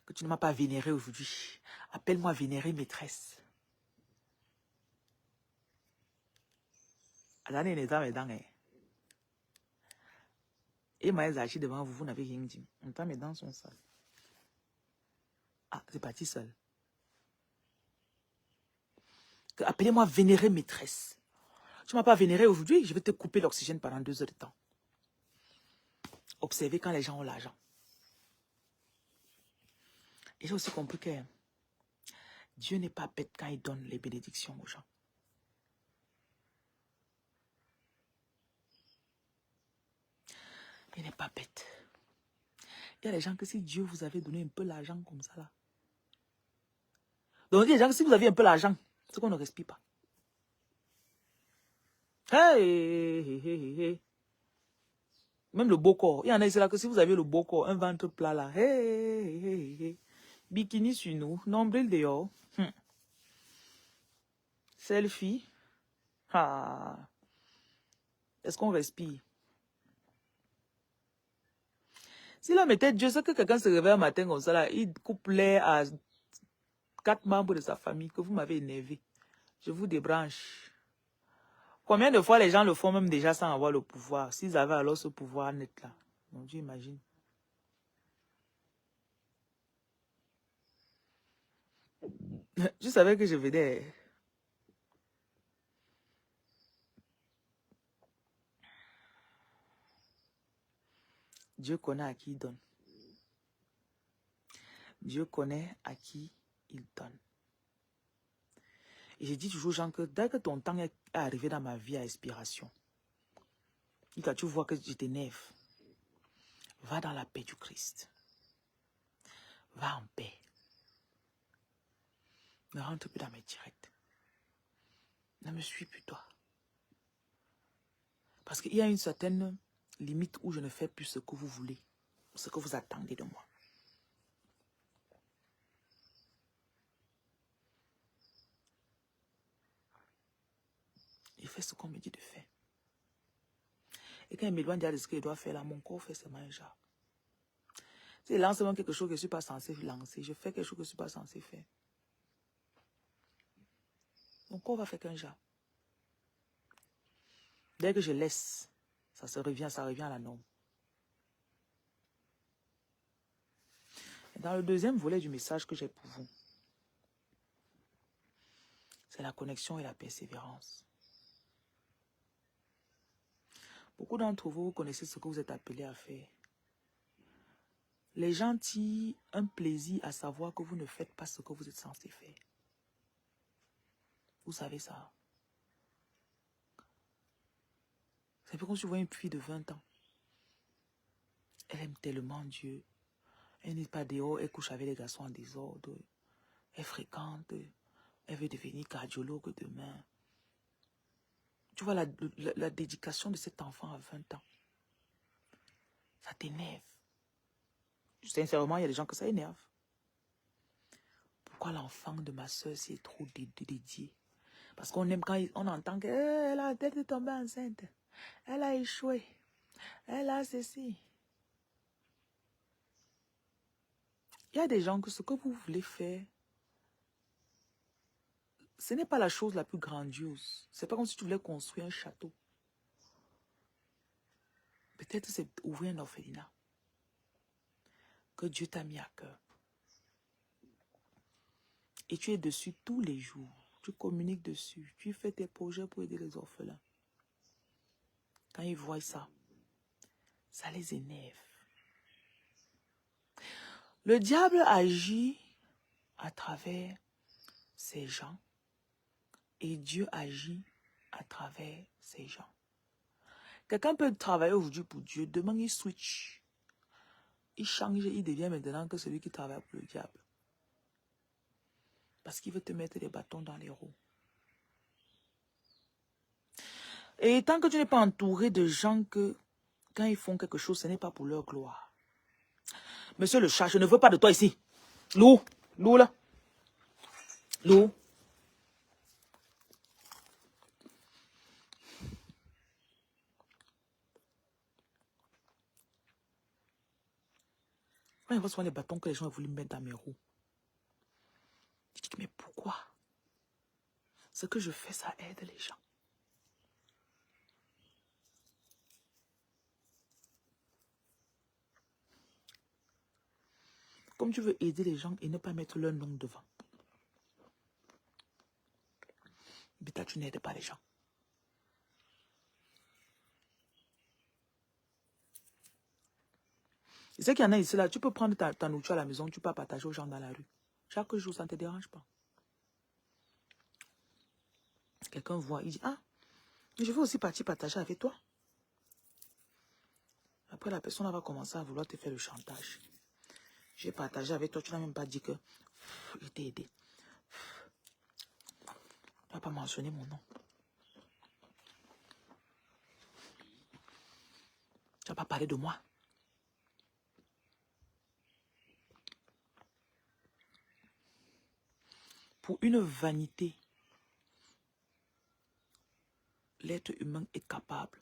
Que tu ne m'as pas vénéré aujourd'hui. Appelle-moi vénérée maîtresse. Et moi, j'ai devant vous, vous n'avez rien dit. En temps, mes dents sont sales. Ah, c'est parti seul. Appelez-moi vénérée maîtresse. Tu ne m'as pas vénéré aujourd'hui, je vais te couper l'oxygène pendant 2 heures de temps. Observez quand les gens ont l'argent. Et j'ai aussi compris que Dieu n'est pas bête quand il donne les bénédictions aux gens. Il n'est pas bête. Il y a des gens que si Dieu vous avait donné un peu l'argent comme ça là. Donc il y a des gens que si vous aviez un peu l'argent, c'est qu'on ne respire pas. Hey. Même le beau corps. Il y en a ici là que si vous avez le beau corps, un ventre plat là. Hey. Bikini sur nous, nombril dehors. Selfie. Est-ce qu'on respire? Si l'homme était Dieu, c'est que quelqu'un se réveille un matin comme ça, là, il coupe l'air à 4 membres de sa famille, que vous m'avez énervé. Je vous débranche. Combien de fois les gens le font même déjà sans avoir le pouvoir? S'ils avaient alors ce pouvoir net là. Mon Dieu, imagine. Je savais que je venais. Dieu connaît à qui il donne. Dieu connaît à qui il donne. Et je dis toujours aux gens que dès que ton temps est arrivé dans ma vie à expiration, et quand tu vois que je t'énerve, va dans la paix du Christ. Va en paix. Ne rentre plus dans mes directs. Ne me suis plus toi. Parce qu'il y a une certaine limite où je ne fais plus ce que vous voulez, ce que vous attendez de moi. Il fait ce qu'on me dit de faire. Et quand il m'éloigne de ce qu'il doit faire là, mon corps fait seulement un genre. S'il lance même quelque chose que je ne suis pas censé lancer, je fais quelque chose que je ne suis pas censé faire. Mon corps va faire qu'un genre. Dès que je laisse, ça revient à la norme. Et dans le deuxième volet du message que j'ai pour vous, c'est la connexion et la persévérance. Beaucoup d'entre vous, vous connaissez ce que vous êtes appelés à faire. Les gens tirent un plaisir à savoir que vous ne faites pas ce que vous êtes censé faire. Vous savez ça. C'est comme si vous voyez une fille de 20 ans. Elle aime tellement Dieu. Elle n'est pas dehors, elle couche avec les garçons en désordre. Elle fréquente. Elle veut devenir cardiologue demain. Tu vois la dédication de cet enfant à 20 ans. Ça t'énerve. Sincèrement, il y a des gens que ça énerve. Pourquoi l'enfant de ma soeur s'est trop dédié? Parce qu'on aime quand on entend qu'elle a peut-être tombé enceinte. Elle a échoué. Elle a ceci. Il y a des gens que ce que vous voulez faire, ce n'est pas la chose la plus grandiose. C'est pas comme si tu voulais construire un château. Peut-être c'est ouvrir un orphelinat que Dieu t'a mis à cœur. Et tu es dessus tous les jours. Tu communiques dessus. Tu fais tes projets pour aider les orphelins. Quand ils voient ça, ça les énerve. Le diable agit à travers ces gens et Dieu agit à travers ces gens. Quelqu'un peut travailler aujourd'hui pour Dieu, demain il switch. Il change, il devient maintenant que celui qui travaille pour le diable. Parce qu'il veut te mettre des bâtons dans les roues. Et tant que tu n'es pas entouré de gens que, quand ils font quelque chose, ce n'est pas pour leur gloire. Monsieur le chat, je ne veux pas de toi ici. Lou, Lou là. Lou. Quand je vois souvent les bâtons que les gens ont voulu mettre dans mes roues, je dis, mais pourquoi? Ce que je fais, ça aide les gens. Comme tu veux aider les gens et ne pas mettre leur nom devant. Mais toi, tu n'aides pas les gens. Je sais qu'il y en a ici, là, tu peux prendre ta nourriture à la maison, tu peux partager aux gens dans la rue. Chaque jour, ça ne te dérange pas. Quelqu'un voit, il dit, ah, je veux aussi partager avec toi. Après, la personne va commencer à vouloir te faire le chantage. J'ai partagé avec toi, tu n'as même pas dit que je t'ai aidé. Tu n'as pas mentionné mon nom. Tu n'as pas parlé de moi. Pour une vanité, l'être humain est capable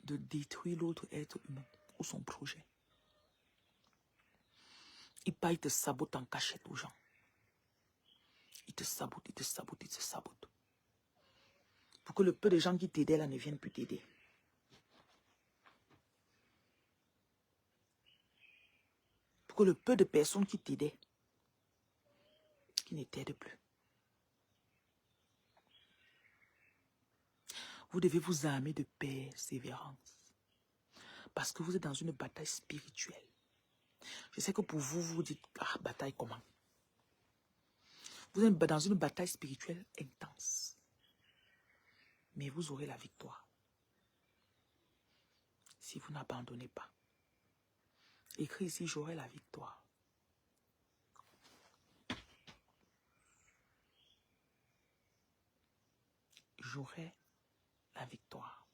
de détruire l'autre être humain ou son projet. Il te sabote en cachette aux gens. Il te sabote, il te sabote, il te sabote. Pour que le peu de gens qui t'aidaient là ne viennent plus t'aider. Pour que le peu de personnes qui t'aidaient qui ne t'aide plus. Vous devez vous armer de persévérance. Parce que vous êtes dans une bataille spirituelle. Je sais que pour vous, vous vous dites, ah, bataille comment? Vous êtes dans une bataille spirituelle intense. Mais vous aurez la victoire. Si vous n'abandonnez pas. Écris ici, j'aurai la victoire. J'aurai la victoire.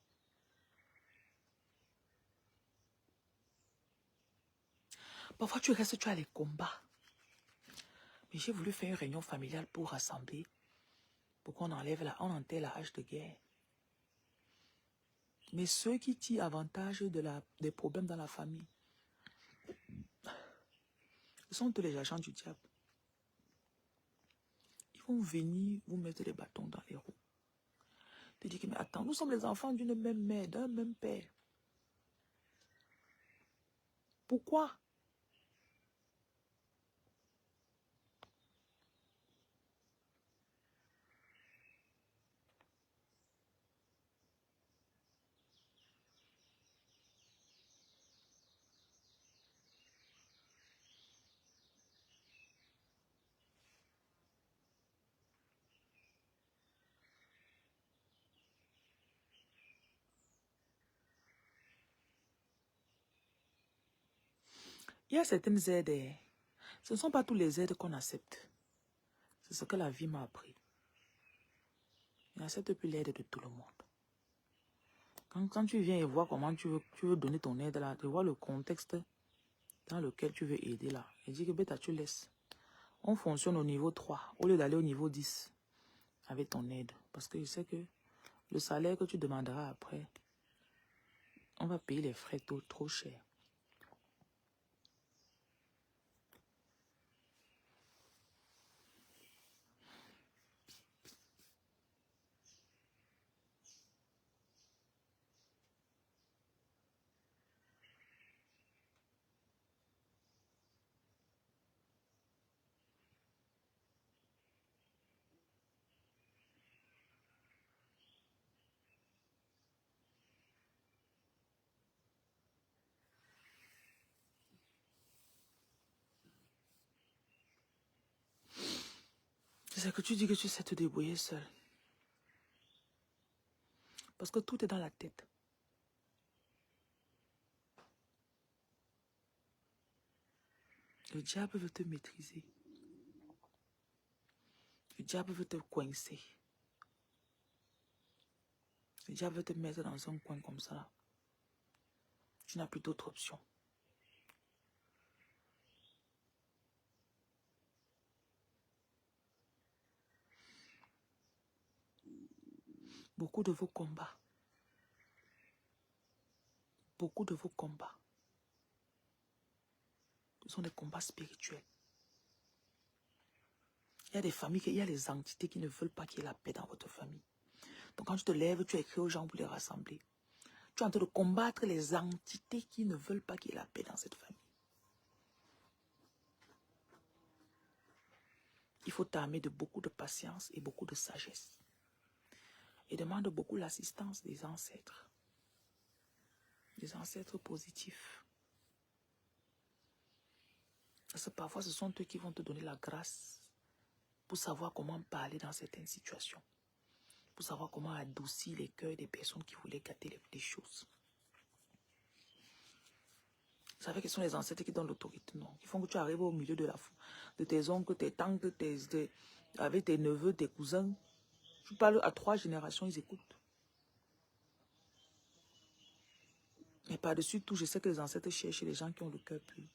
Parfois, tu restes, tu as les combats. Mais j'ai voulu faire une réunion familiale pour rassembler, pour qu'on enlève on enterre la hache de guerre. Mais ceux qui tirent avantage des problèmes dans la famille, ce sont tous les agents du diable. Ils vont venir vous mettre des bâtons dans les roues. Te dire que, mais attends, nous sommes les enfants d'une même mère, d'un même père. Pourquoi? Il y a certaines aides. Ce ne sont pas tous les aides qu'on accepte. C'est ce que la vie m'a appris. Je n'accepte plus l'aide de tout le monde. Quand tu viens et vois comment tu veux donner ton aide là, tu vois le contexte dans lequel tu veux aider là. Et dis que bêta, tu laisses. On fonctionne au niveau 3 au lieu d'aller au niveau 10 avec ton aide. Parce que je sais que le salaire que tu demanderas après, on va payer les frais trop cher. C'est que tu dis que tu sais te débrouiller seul. Parce que tout est dans la tête. Le diable veut te maîtriser. Le diable veut te coincer. Le diable veut te mettre dans un coin comme ça. Tu n'as plus d'autre option. Beaucoup de vos combats, ce sont des combats spirituels. Il y a des familles, il y a les entités qui ne veulent pas qu'il y ait la paix dans votre famille. Donc quand tu te lèves, tu écris aux gens pour les rassembler. Tu es en train de combattre les entités qui ne veulent pas qu'il y ait la paix dans cette famille. Il faut t'armer de beaucoup de patience et beaucoup de sagesse. Et demande beaucoup l'assistance des ancêtres positifs. Parce que parfois, ce sont eux qui vont te donner la grâce pour savoir comment parler dans certaines situations. Pour savoir comment adoucir les cœurs des personnes qui voulaient gâter les choses. Vous savez que ce sont les ancêtres qui donnent l'autorité, non? Ils font que tu arrives au milieu de tes oncles, tes tantes, avec tes neveux, tes cousins. Tu parles à 3 générations, ils écoutent. Mais par-dessus tout, je sais que les ancêtres cherchent les gens qui ont le cœur pur.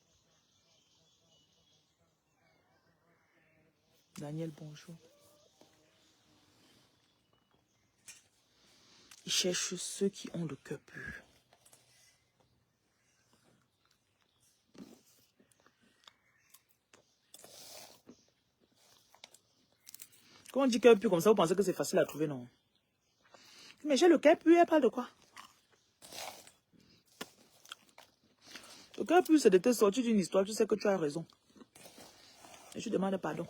Daniel, bonjour. Ils cherchent ceux qui ont le cœur pur. Quand on dit cœur pur comme ça, vous pensez que c'est facile à trouver, non? Mais j'ai le cœur pur, elle parle de quoi? Le cœur pur, c'est de te sortir d'une histoire, tu sais que tu as raison. Et tu demandes pardon.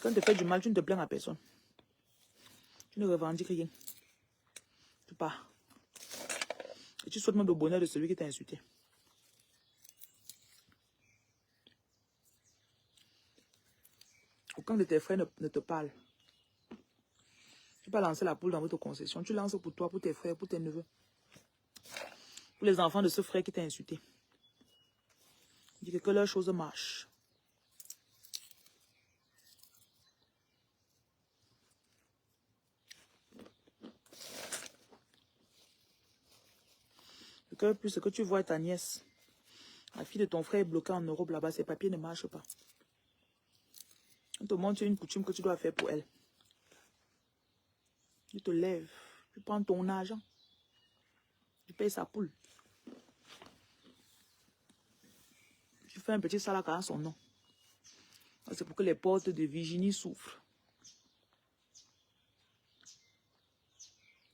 Quand tu fais du mal, tu ne te plains à personne. Tu ne revendiques rien. Tu pars. Et tu souhaites même le bonheur de celui qui t'a insulté. Aucun de tes frères ne te parle. Tu peux lancer la poule dans votre concession. Tu lances pour toi, pour tes frères, pour tes neveux. Pour les enfants de ce frère qui t'a insulté. Dis que leur chose marche. Le cœur plus, ce que tu vois est ta nièce. La fille de ton frère est bloquée en Europe là-bas. Ses papiers ne marchent pas. On te montre une coutume que tu dois faire pour elle. Tu te lèves. Tu prends ton argent. Tu payes sa poule. Tu fais un petit salaka à son nom. C'est pour que les portes de Virginie s'ouvrent.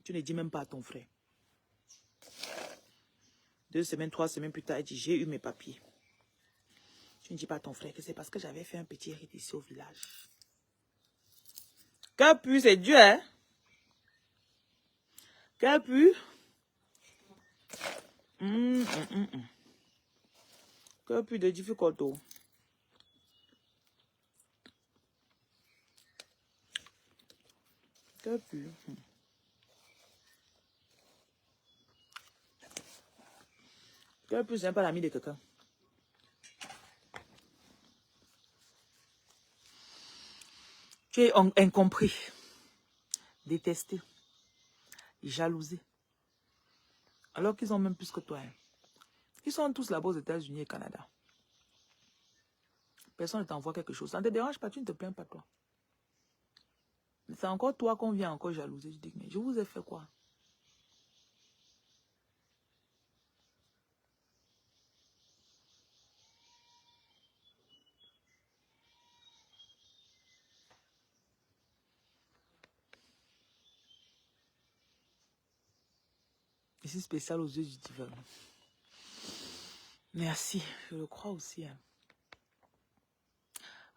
Tu ne dis même pas à ton frère. 2 semaines, 3 semaines plus tard, il dit, j'ai eu mes papiers. Tu ne dis pas à ton frère que c'est parce que j'avais fait un petit rite ici au village. Cœur pur, c'est Dieu, hein? Cœur pur. Cœur pur de difficulté. Cœur pur. Cœur pur, c'est pas l'ami de quelqu'un. Tu es incompris, détesté, jalousé. Alors qu'ils ont même plus que toi. Hein. Ils sont tous là-bas aux États-Unis et au Canada. Personne ne t'envoie quelque chose. Ça ne te dérange pas, tu ne te plains pas toi. C'est encore toi qu'on vient encore jalouser. Je dis, mais je vous ai fait quoi? Je suis spécial aux yeux du divin. Merci, je le crois aussi. Hein.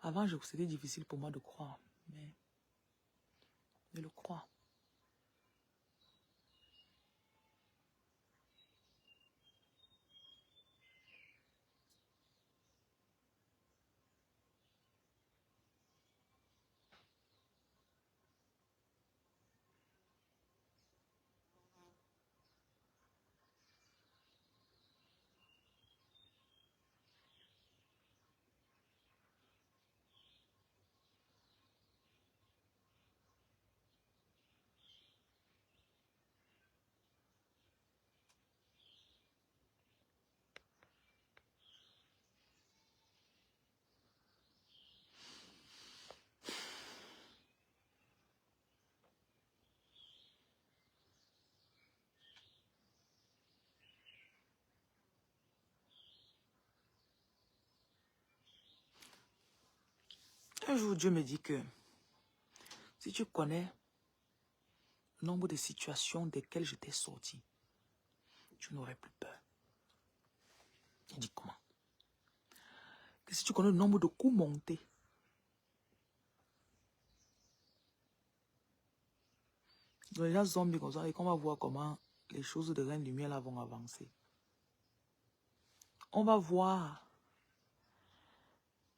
Avant, c'était difficile pour moi de croire, mais je le crois. Un jour, Dieu me dit que si tu connais le nombre de situations desquelles je t'ai sorti, tu n'aurais plus peur. Il dit comment? Que si tu connais le nombre de coups montés, les gens zombies comme ça, et qu'on va voir comment les choses de Reine Lumière là vont avancer. On va voir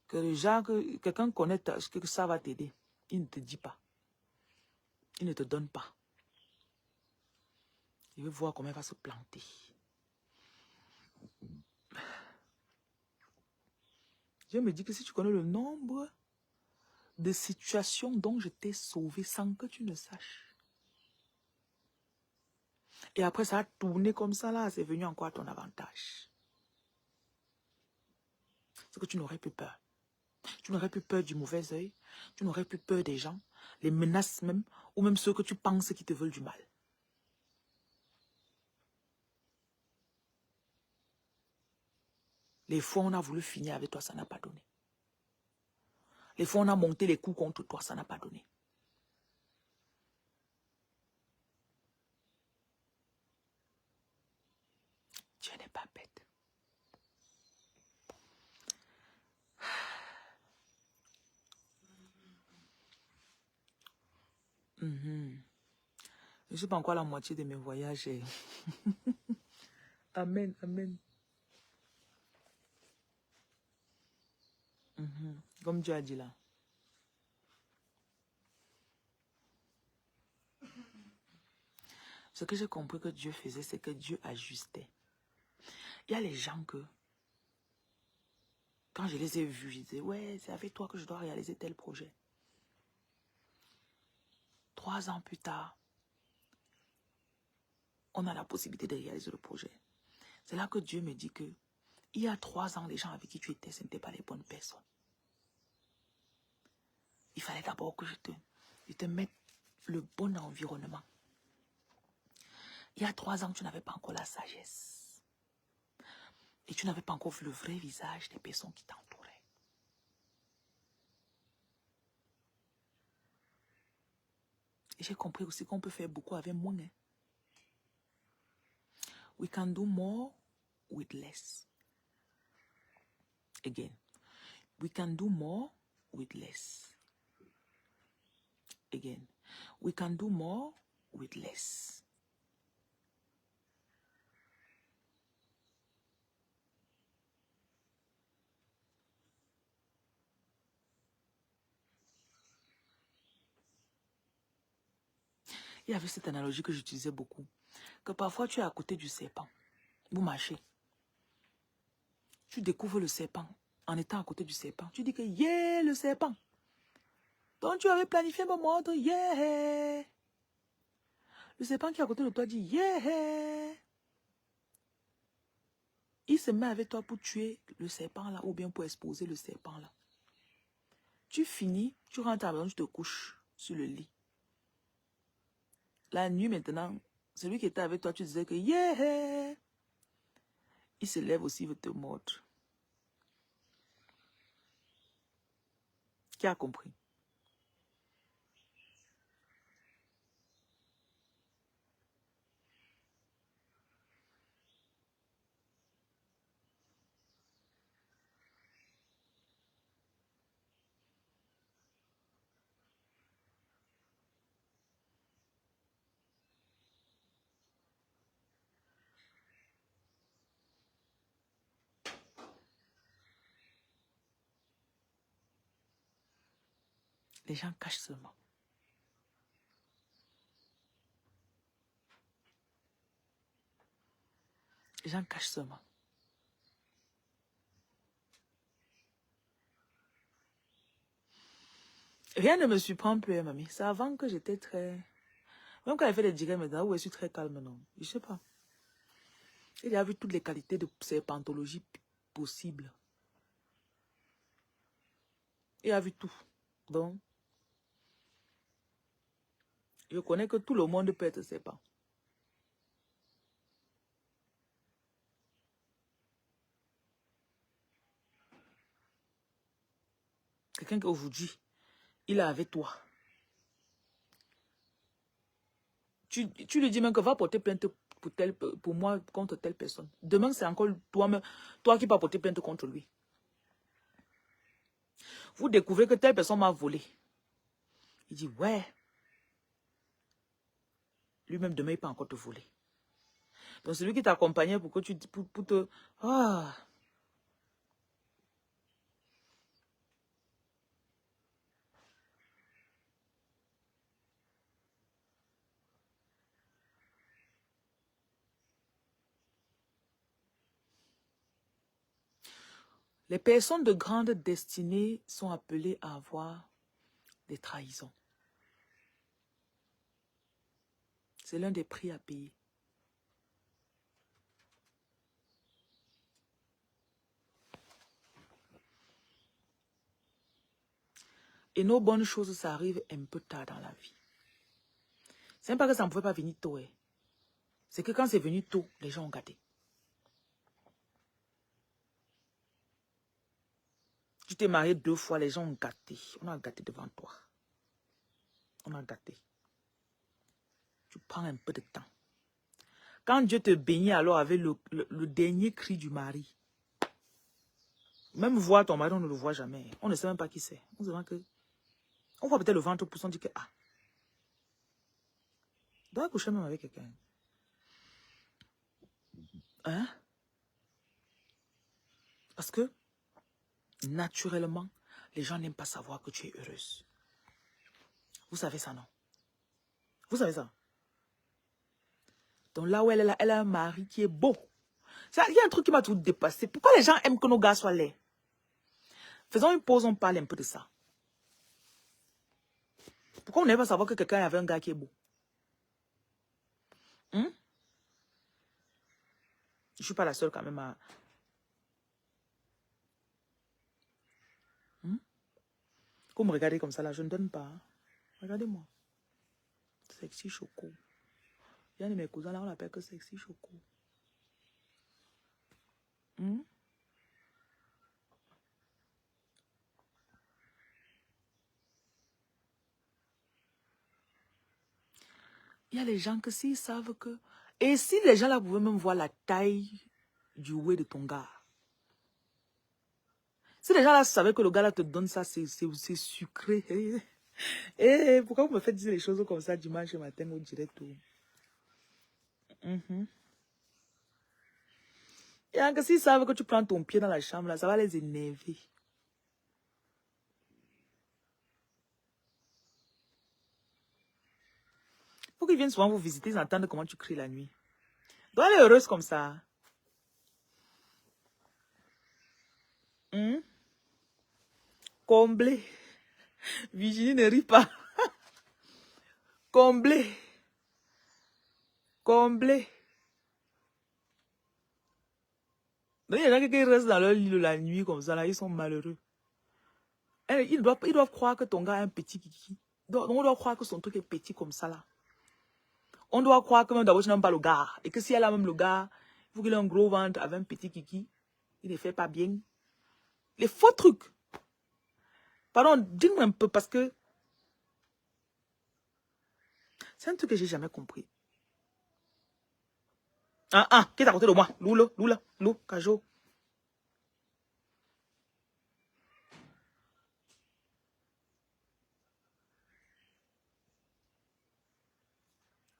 que quelqu'un connaît que ça va t'aider. Il ne te dit pas. Il ne te donne pas. Il veut voir comment il va se planter. Dieu me dit que si tu connais le nombre de situations dont je t'ai sauvé sans que tu ne saches. Et après ça a tourné comme ça là, c'est venu encore à ton avantage. C'est que tu n'aurais plus peur. Tu n'aurais plus peur du mauvais œil. Tu n'aurais plus peur des gens, les menaces même, ou même ceux que tu penses qui te veulent du mal. Les fois on a voulu finir avec toi, ça n'a pas donné. Les fois on a monté les coups contre toi, ça n'a pas donné. Dieu n'est pas bête. Je ne suis pas encore à la moitié de mes voyages. Amen, amen. Comme Dieu a dit là. Ce que j'ai compris que Dieu faisait, c'est que Dieu ajustait. Il y a les gens que, quand je les ai vus, je disais, ouais, c'est avec toi que je dois réaliser tel projet. 3 ans plus tard, on a la possibilité de réaliser le projet. C'est là que Dieu me dit que, il y a 3 ans, les gens avec qui tu étais, ce n'étaient pas les bonnes personnes. Il fallait d'abord que je te mette le bon environnement. Il y a 3 ans, tu n'avais pas encore la sagesse. Et tu n'avais pas encore vu le vrai visage des personnes qui t'entouraient. Et j'ai compris aussi qu'on peut faire beaucoup avec moins. Hein. We can do more with less. Again. We can do more with less. Again. We can do more with less. Il y avait cette analogie que j'utilisais beaucoup. Que parfois tu es à côté du serpent. Vous marchez. Tu découvres le serpent en étant à côté du serpent. Tu dis que yeah, le serpent. Donc tu avais planifié me mordre, yeah. Le serpent qui est à côté de toi dit yeah. Il se met avec toi pour tuer le serpent là ou bien pour exposer le serpent là. Tu finis, tu rentres à la maison, tu te couches sur le lit. La nuit maintenant, celui qui était avec toi, tu disais que yeah. Il se lève aussi, il veut te mordre. Qui a compris? Les gens cachent seulement. Les gens cachent seulement. Rien ne me surprend plus, hein, mamie. C'est avant que j'étais très... Même quand elle fait des digrès maintenant, où je suis très calme, non. Je sais pas. Il a vu toutes les qualités de serpentologie possibles. Il a vu tout. Donc, je connais que tout le monde peut être serpent. Quelqu'un qu'aujourd'hui, il est avec toi. Tu lui dis même que va porter plainte pour moi contre telle personne. Demain, c'est encore toi qui vas porter plainte contre lui. Vous découvrez que telle personne m'a volé. Il dit, ouais. Lui-même, demain, il peut encore te voler. Donc, celui qui t'accompagnait pour que tu pour te... Ah. Les personnes de grande destinée sont appelées à avoir des trahisons. C'est l'un des prix à payer. Et nos bonnes choses, ça arrive un peu tard dans la vie. C'est même pas que ça ne pouvait pas venir tôt. Hein. C'est que quand c'est venu tôt, les gens ont gâté. Tu t'es marié 2 fois, les gens ont gâté. On a gâté devant toi. On a gâté. Tu prends un peu de temps. Quand Dieu te bénit alors avec le dernier cri du mari, même voir ton mari, on ne le voit jamais. On ne sait même pas qui c'est. On voit peut-être le ventre pour s'en dire que, ah. dois coucher même avec quelqu'un. Hein? Parce que, naturellement, les gens n'aiment pas savoir que tu es heureuse. Vous savez ça, non? Vous savez ça? Donc là où elle a un mari qui est beau. Il y a un truc qui m'a tout dépassé. Pourquoi les gens aiment que nos gars soient laids? Faisons une pause, on parle un peu de ça. Pourquoi on n'aime pas savoir que quelqu'un avait un gars qui est beau? Je ne suis pas la seule quand même à... Quand vous me regardez comme ça, là, je ne donne pas. Regardez-moi. Sexy Choco. Il y a un de mes cousins là, on l'appelle que Sexy Choco. Il y a les gens que s'ils savent que... Et si les gens là pouvaient même voir la taille du oué de ton gars. Si les gens là savaient que le gars là te donne ça, c'est sucré. Pourquoi vous me faites dire les choses comme ça dimanche matin au direct? Et que s'ils savent que tu prends ton pied dans la chambre, là, ça va les énerver. Faut qu'ils viennent souvent vous visiter, ils entendent comment tu cries la nuit. Donc elle est heureuse comme ça. Comblé. Virginie ne rit pas. Comblé. Comblé. Donc il y a des gens qui restent dans leur lit la nuit comme ça, là, ils sont malheureux. Ils doivent croire que ton gars a un petit kiki. Donc on doit croire que son truc est petit comme ça, là. On doit croire que même d'abord, tu n'aimes pas le gars. Et que si elle a même le gars, il faut qu'il ait un gros ventre avec un petit kiki. Il ne fait pas bien. Les faux trucs. Pardon, dis-moi un peu parce que c'est un truc que j'ai jamais compris. Qui est à côté de moi? Lou, Kajo.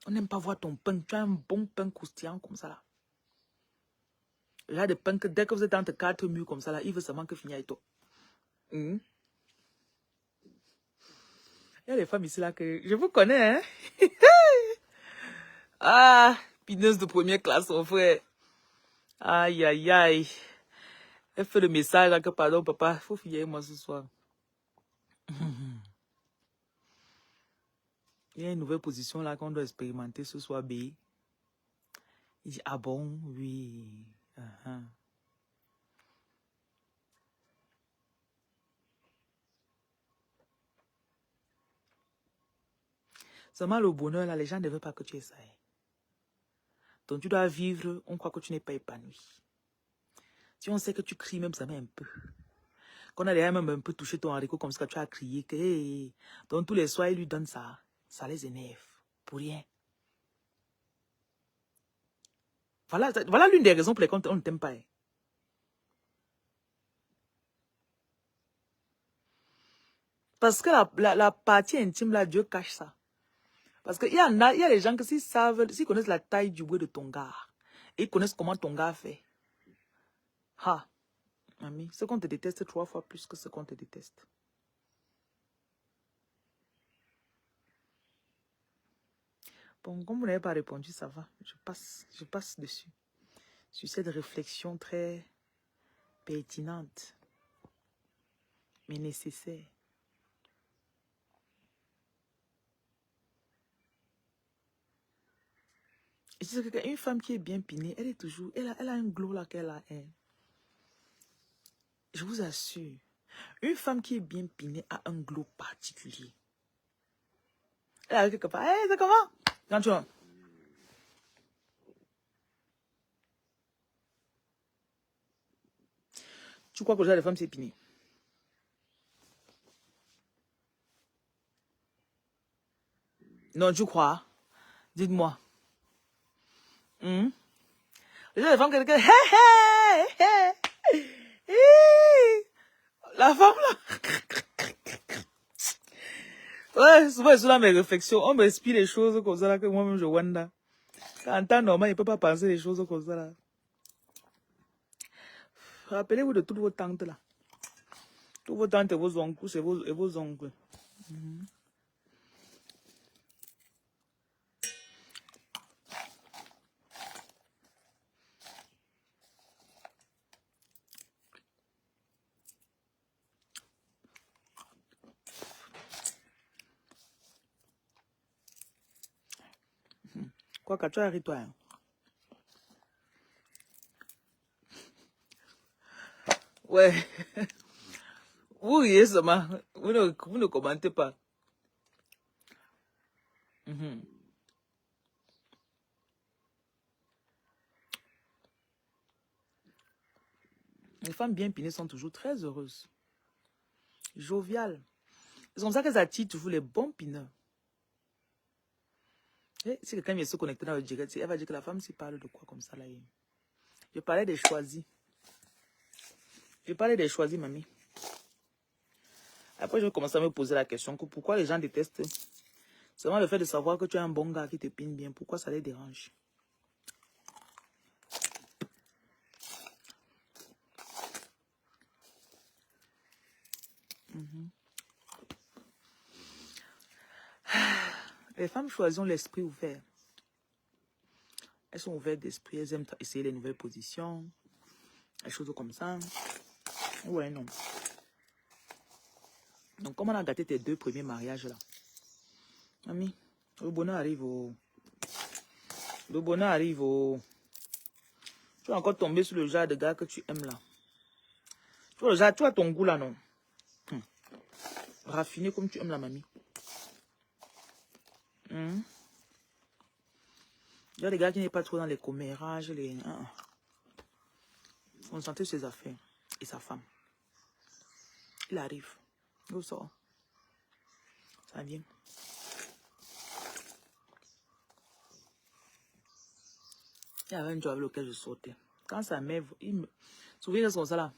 On n'aime pas voir ton pain. Tu as un bon pain croustillant comme ça là. Il y a des pains que dès que vous êtes entre 4 murs comme ça là, il veut seulement que finir avec toi. Il y a des femmes ici là que je vous connais, hein? Pineuse de première classe, mon frère. Aïe, aïe, aïe. Elle fait le message là que pardon, papa, il faut finir avec moi ce soir. Il y a une nouvelle position là qu'on doit expérimenter ce soir, B. Il dit, ah bon, oui. Seulement le bonheur là, les gens ne veulent pas que tu essayes. Donc tu dois vivre, on croit que tu n'es pas épanoui. Si on sait que tu cries même, ça met un peu. Qu'on a déjà même un peu touché ton haricot comme ça, tu as crié. Que, donc tous les soirs, ils lui donnent ça. Ça les énerve. Pour rien. Voilà l'une des raisons pour lesquelles on ne t'aime pas. Parce que la partie intime, là, Dieu cache ça. Parce qu'il y a les gens que s'ils connaissent la taille du bout de ton gars, et ils connaissent comment ton gars fait. Ami, ce qu'on te déteste 3 fois plus que ce qu'on te déteste. Bon, comme vous n'avez pas répondu, ça va. Je passe dessus. Sur cette réflexion très pertinente, mais nécessaire. Et je sais qu'une femme qui est bien pinée, elle est toujours, elle a un glow là qu'elle a. Je vous assure, une femme qui est bien pinée a un glow particulier. Elle a quelque part, c'est comment? Quand tu vois. Tu crois que les femmes c'est piné? Non, tu crois? Dites-moi. Les femmes qui disent, la femme là. Ouais, souvent, c'est dans mes réflexions. On m'explique les choses comme ça là, que moi-même je wonder. En temps normal, il ne peut pas penser les choses comme ça là. Rappelez-vous de toutes vos tantes là. Toutes vos tantes et vos oncles et vos oncles. Quoi que tu as toi. Hein? Ouais. Vous riez seulement. Vous ne commentez pas. Les femmes bien pinées sont toujours très heureuses. Joviales. C'est comme ça qu'elles attirent toujours les bons pineurs. Et si quelqu'un vient se connecter dans le direct, elle va dire que la femme s'y parle de quoi comme ça là. Je parlais des choisis. Je parlais des choisis, mamie. Après, je vais commencer à me poser la question que pourquoi les gens détestent seulement le fait de savoir que tu es un bon gars qui te pine bien. Pourquoi ça les dérange? Les femmes choisissent l'esprit ouvert. Elles sont ouvertes d'esprit, elles aiment essayer les nouvelles positions, les choses comme ça. Ouais, non. Donc, comment on a gâté tes 2 premiers mariages là? Mamie, le bonheur arrive au... Le bonheur arrive au... Tu vas encore tomber sur le genre de gars que tu aimes là. Tu vois, le genre, tu as ton goût là, non? Raffiné comme tu aimes la mamie. Il y a des gars qui n'est pas trop dans les commérages, les... Concentrer sur ses affaires et sa femme. Il arrive. Il sort. Ça vient. Il y avait un job avec lequel je sortais. Quand sa mère... Souvenez comme ça là.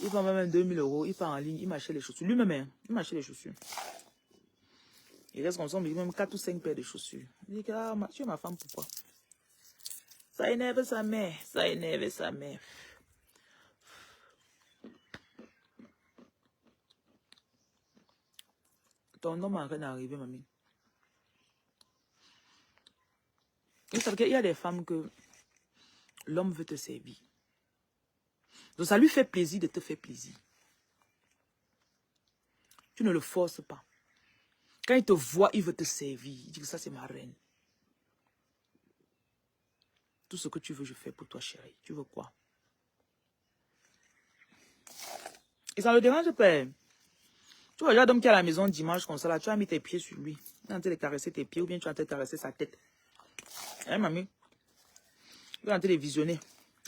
Il prend même 2000 €. Il part en ligne. Il m'achète les chaussures. Lui-même, il m'achète les chaussures. Il reste comme ça. Il même 4 ou 5 paires de chaussures. Il dit que tu es ma femme, pourquoi? Ça énerve sa mère. Ça énerve sa mère. Ton homme est en train d'arriver, mamie. Vous savez qu'il y a des femmes que l'homme veut te servir. Donc ça lui fait plaisir de te faire plaisir. Tu ne le forces pas. Quand il te voit, il veut te servir. Il dit que ça c'est ma reine. Tout ce que tu veux, je fais pour toi, chérie. Tu veux quoi? Et ça ne le dérange pas. Tu vois, l'homme qui est à la maison dimanche comme ça, là, tu as mis tes pieds sur lui. Tu es en train de caresser tes pieds ou bien tu es en train de caresser sa tête. Hein, mamie? Tu es en train de visionner.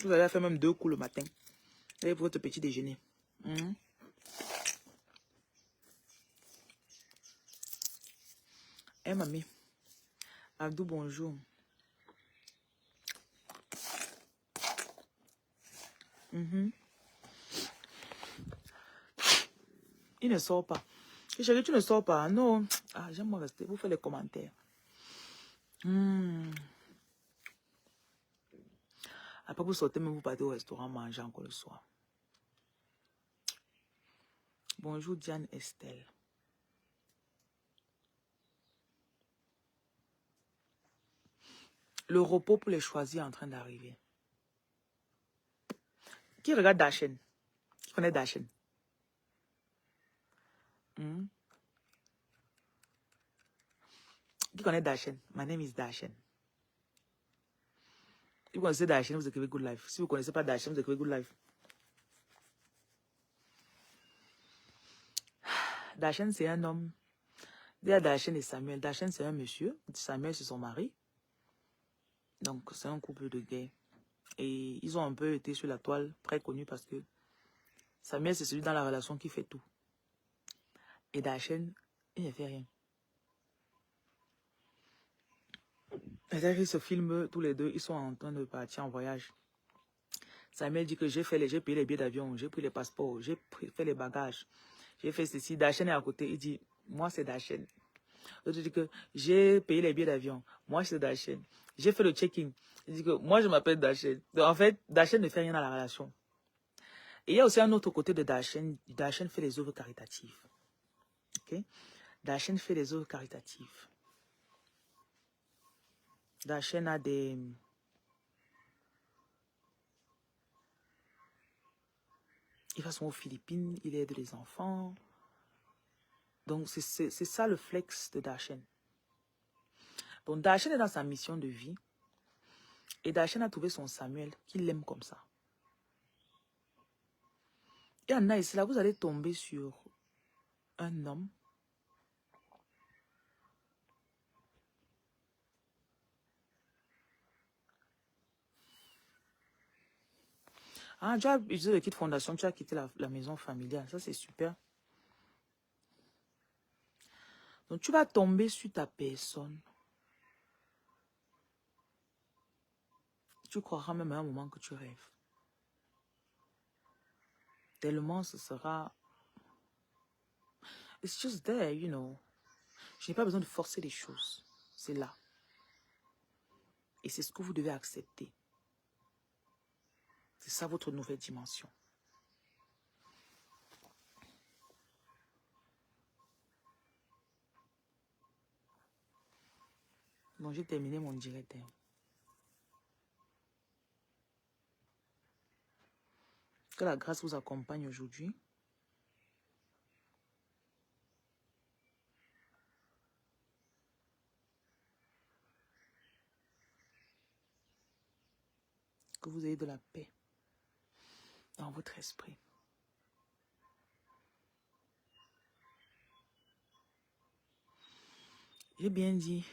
Vous allez faire même 2 coups le matin. Vous allez pour votre petit déjeuner. Hein, mamie? Abdou, bonjour. Il ne sort pas. Chérie, tu ne sors pas. Non. Ah, j'aime rester. Vous faites les commentaires. Après, vous sortez, mais vous partez au restaurant manger encore le soir. Bonjour, Diane Estelle. Le repos pour les choisir est en train d'arriver. Qui regarde Dachen? Qui connaît Dachen? Qui connaît Dachen? My name is Dachen. Si vous connaissez Dachen, vous écrivez Good Life. Si vous ne connaissez pas Dachen, vous écrivez Good Life. Dachen, c'est un homme. Il y a Dachen et Samuel. Dachen, c'est un monsieur. Samuel, c'est son mari. Donc, c'est un couple de gays. Et ils ont un peu été sur la toile, très connus parce que Samuel, c'est celui dans la relation qui fait tout. Et Dachen, il ne fait rien. C'est-à-dire qu'ils se filment tous les deux, ils sont en train de partir en voyage. Samuel dit que j'ai payé les billets d'avion, j'ai pris les passeports, j'ai fait les bagages, j'ai fait ceci. Dachen est à côté, il dit, Moi, c'est Dachen. L'autre dit que j'ai payé les billets d'avion. Moi, c'est Dachen. J'ai fait le check-in. Il dit que moi, je m'appelle Dachen. Donc, en fait, Dachen ne fait rien dans la relation. Et il y a aussi un autre côté de Dachen. Dachen fait les œuvres caritatives. Ok? Dachen fait les œuvres caritatives. Dachen a des... Il va souvent aux Philippines, il aide les enfants. Donc, c'est ça le flex de Dachen. Donc, Dachen est dans sa mission de vie. Et Dachen a trouvé son Samuel, qui l'aime comme ça. Et en ici, là, vous allez tomber sur un homme. Ah, tu as utilisé le kit fondation, tu as quitté la maison familiale. Ça, c'est super. Donc, tu vas tomber sur ta personne. Tu croiras même à un moment que tu rêves. Tellement ce sera... It's just there, you know. Je n'ai pas besoin de forcer les choses. C'est là. Et c'est ce que vous devez accepter. C'est ça votre nouvelle dimension. Bon, j'ai terminé mon direct. Que la grâce vous accompagne aujourd'hui. Que vous ayez de la paix dans votre esprit. J'ai bien dit,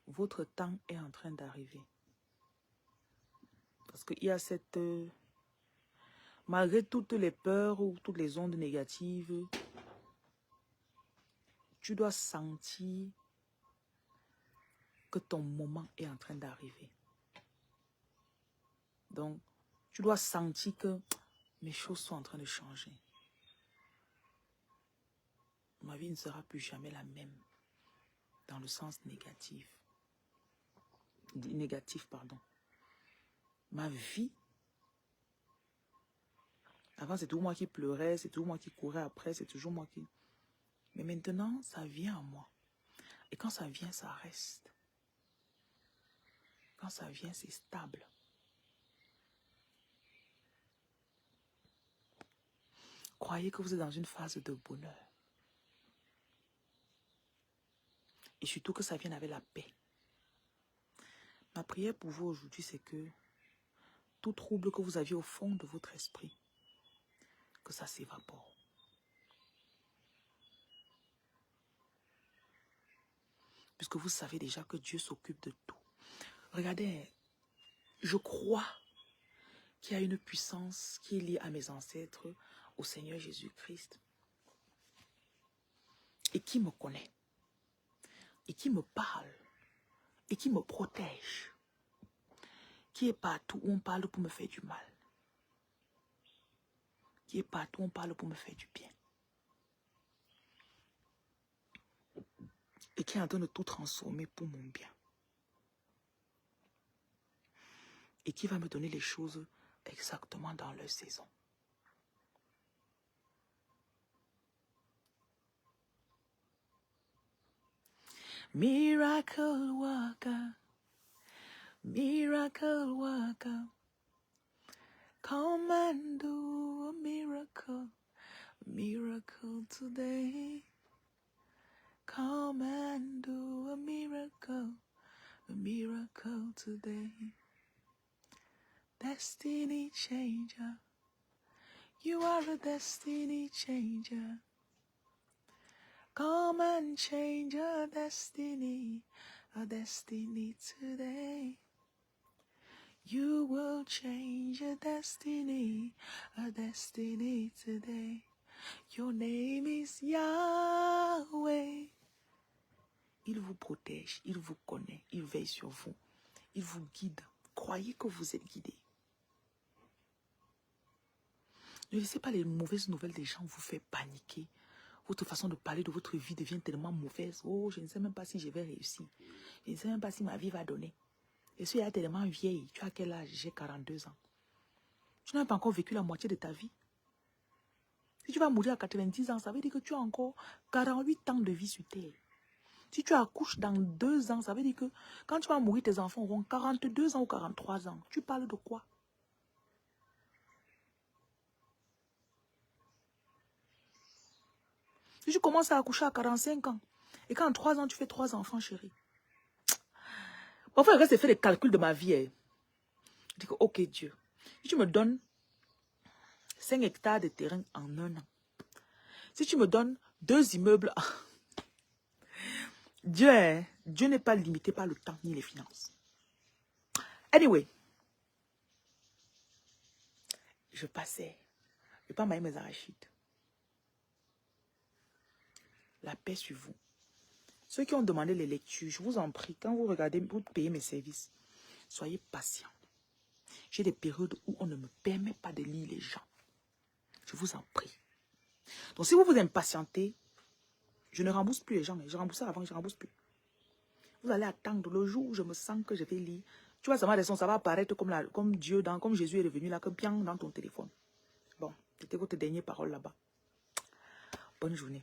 votre temps est en train d'arriver. Parce qu'il y a cette... malgré toutes les peurs ou toutes les ondes négatives, tu dois sentir que ton moment est en train d'arriver. Donc, tu dois sentir que mes choses sont en train de changer. Ma vie ne sera plus jamais la même. Dans le sens négatif. Négatif, pardon. Ma vie, avant c'est toujours moi qui pleurais, c'est toujours moi qui courais après, c'est toujours moi qui... Mais maintenant, ça vient à moi. Et quand ça vient, ça reste. Quand ça vient, c'est stable. Croyez que vous êtes dans une phase de bonheur. Et surtout que ça vienne avec la paix. Ma prière pour vous aujourd'hui, c'est que tout trouble que vous aviez au fond de votre esprit, que ça s'évapore. Puisque vous savez déjà que Dieu s'occupe de tout. Regardez, je crois qu'il y a une puissance qui est liée à mes ancêtres, au Seigneur Jésus-Christ, et qui me connaît, et qui me parle, et qui me protège, qui est partout où on parle pour me faire du mal, qui est partout où on parle pour me faire du bien, et qui est en train de tout transformer pour mon bien, et qui va me donner les choses exactement dans leur saison. Miracle worker, miracle worker, come and do a miracle today. Come and do a miracle today. Destiny changer, you are a destiny changer. Come and change a destiny today. You will change a destiny today. Your name is Yahweh. Il vous protège, il vous connaît, il veille sur vous, il vous guide. Croyez que vous êtes guidé. Ne laissez pas les mauvaises nouvelles des gens vous faire paniquer, Votre façon de parler de votre vie devient tellement mauvaise. Oh, je ne sais même pas si je vais réussir. Je ne sais même pas si ma vie va donner. Je suis là tellement vieille. Tu as quel âge? J'ai 42 ans. Tu n'as pas encore vécu la moitié de ta vie. Si tu vas mourir à 90 ans, ça veut dire que tu as encore 48 ans de vie sur terre. Si tu accouches dans 2 ans, ça veut dire que quand tu vas mourir, tes enfants auront 42 ans ou 43 ans. Tu parles de quoi? Si tu commences à accoucher à 45 ans, et qu'en 3 ans, tu fais 3 enfants, chérie. Parfois, il reste fait les calculs de ma vie. Hein. Je dis que, ok, Dieu, si tu me donnes 5 hectares de terrain en 1 an, si tu me donnes 2 immeubles, Dieu, hein, Dieu n'est pas limité par le temps ni les finances. Anyway, je passais, je pas mailler mes arachides. La paix sur vous. Ceux qui ont demandé les lectures, je vous en prie, quand vous regardez, vous payez mes services, soyez patients. J'ai des périodes où on ne me permet pas de lire les gens. Je vous en prie. Donc, si vous vous impatientez, je ne rembourse plus les gens. Je remboursais avant, je ne rembourse plus. Vous allez attendre le jour où je me sens que je vais lire. Tu vois, ça va apparaître comme Dieu, comme Jésus est revenu là, comme bien dans ton téléphone. Bon, c'était votre dernière parole là-bas. Bonne journée.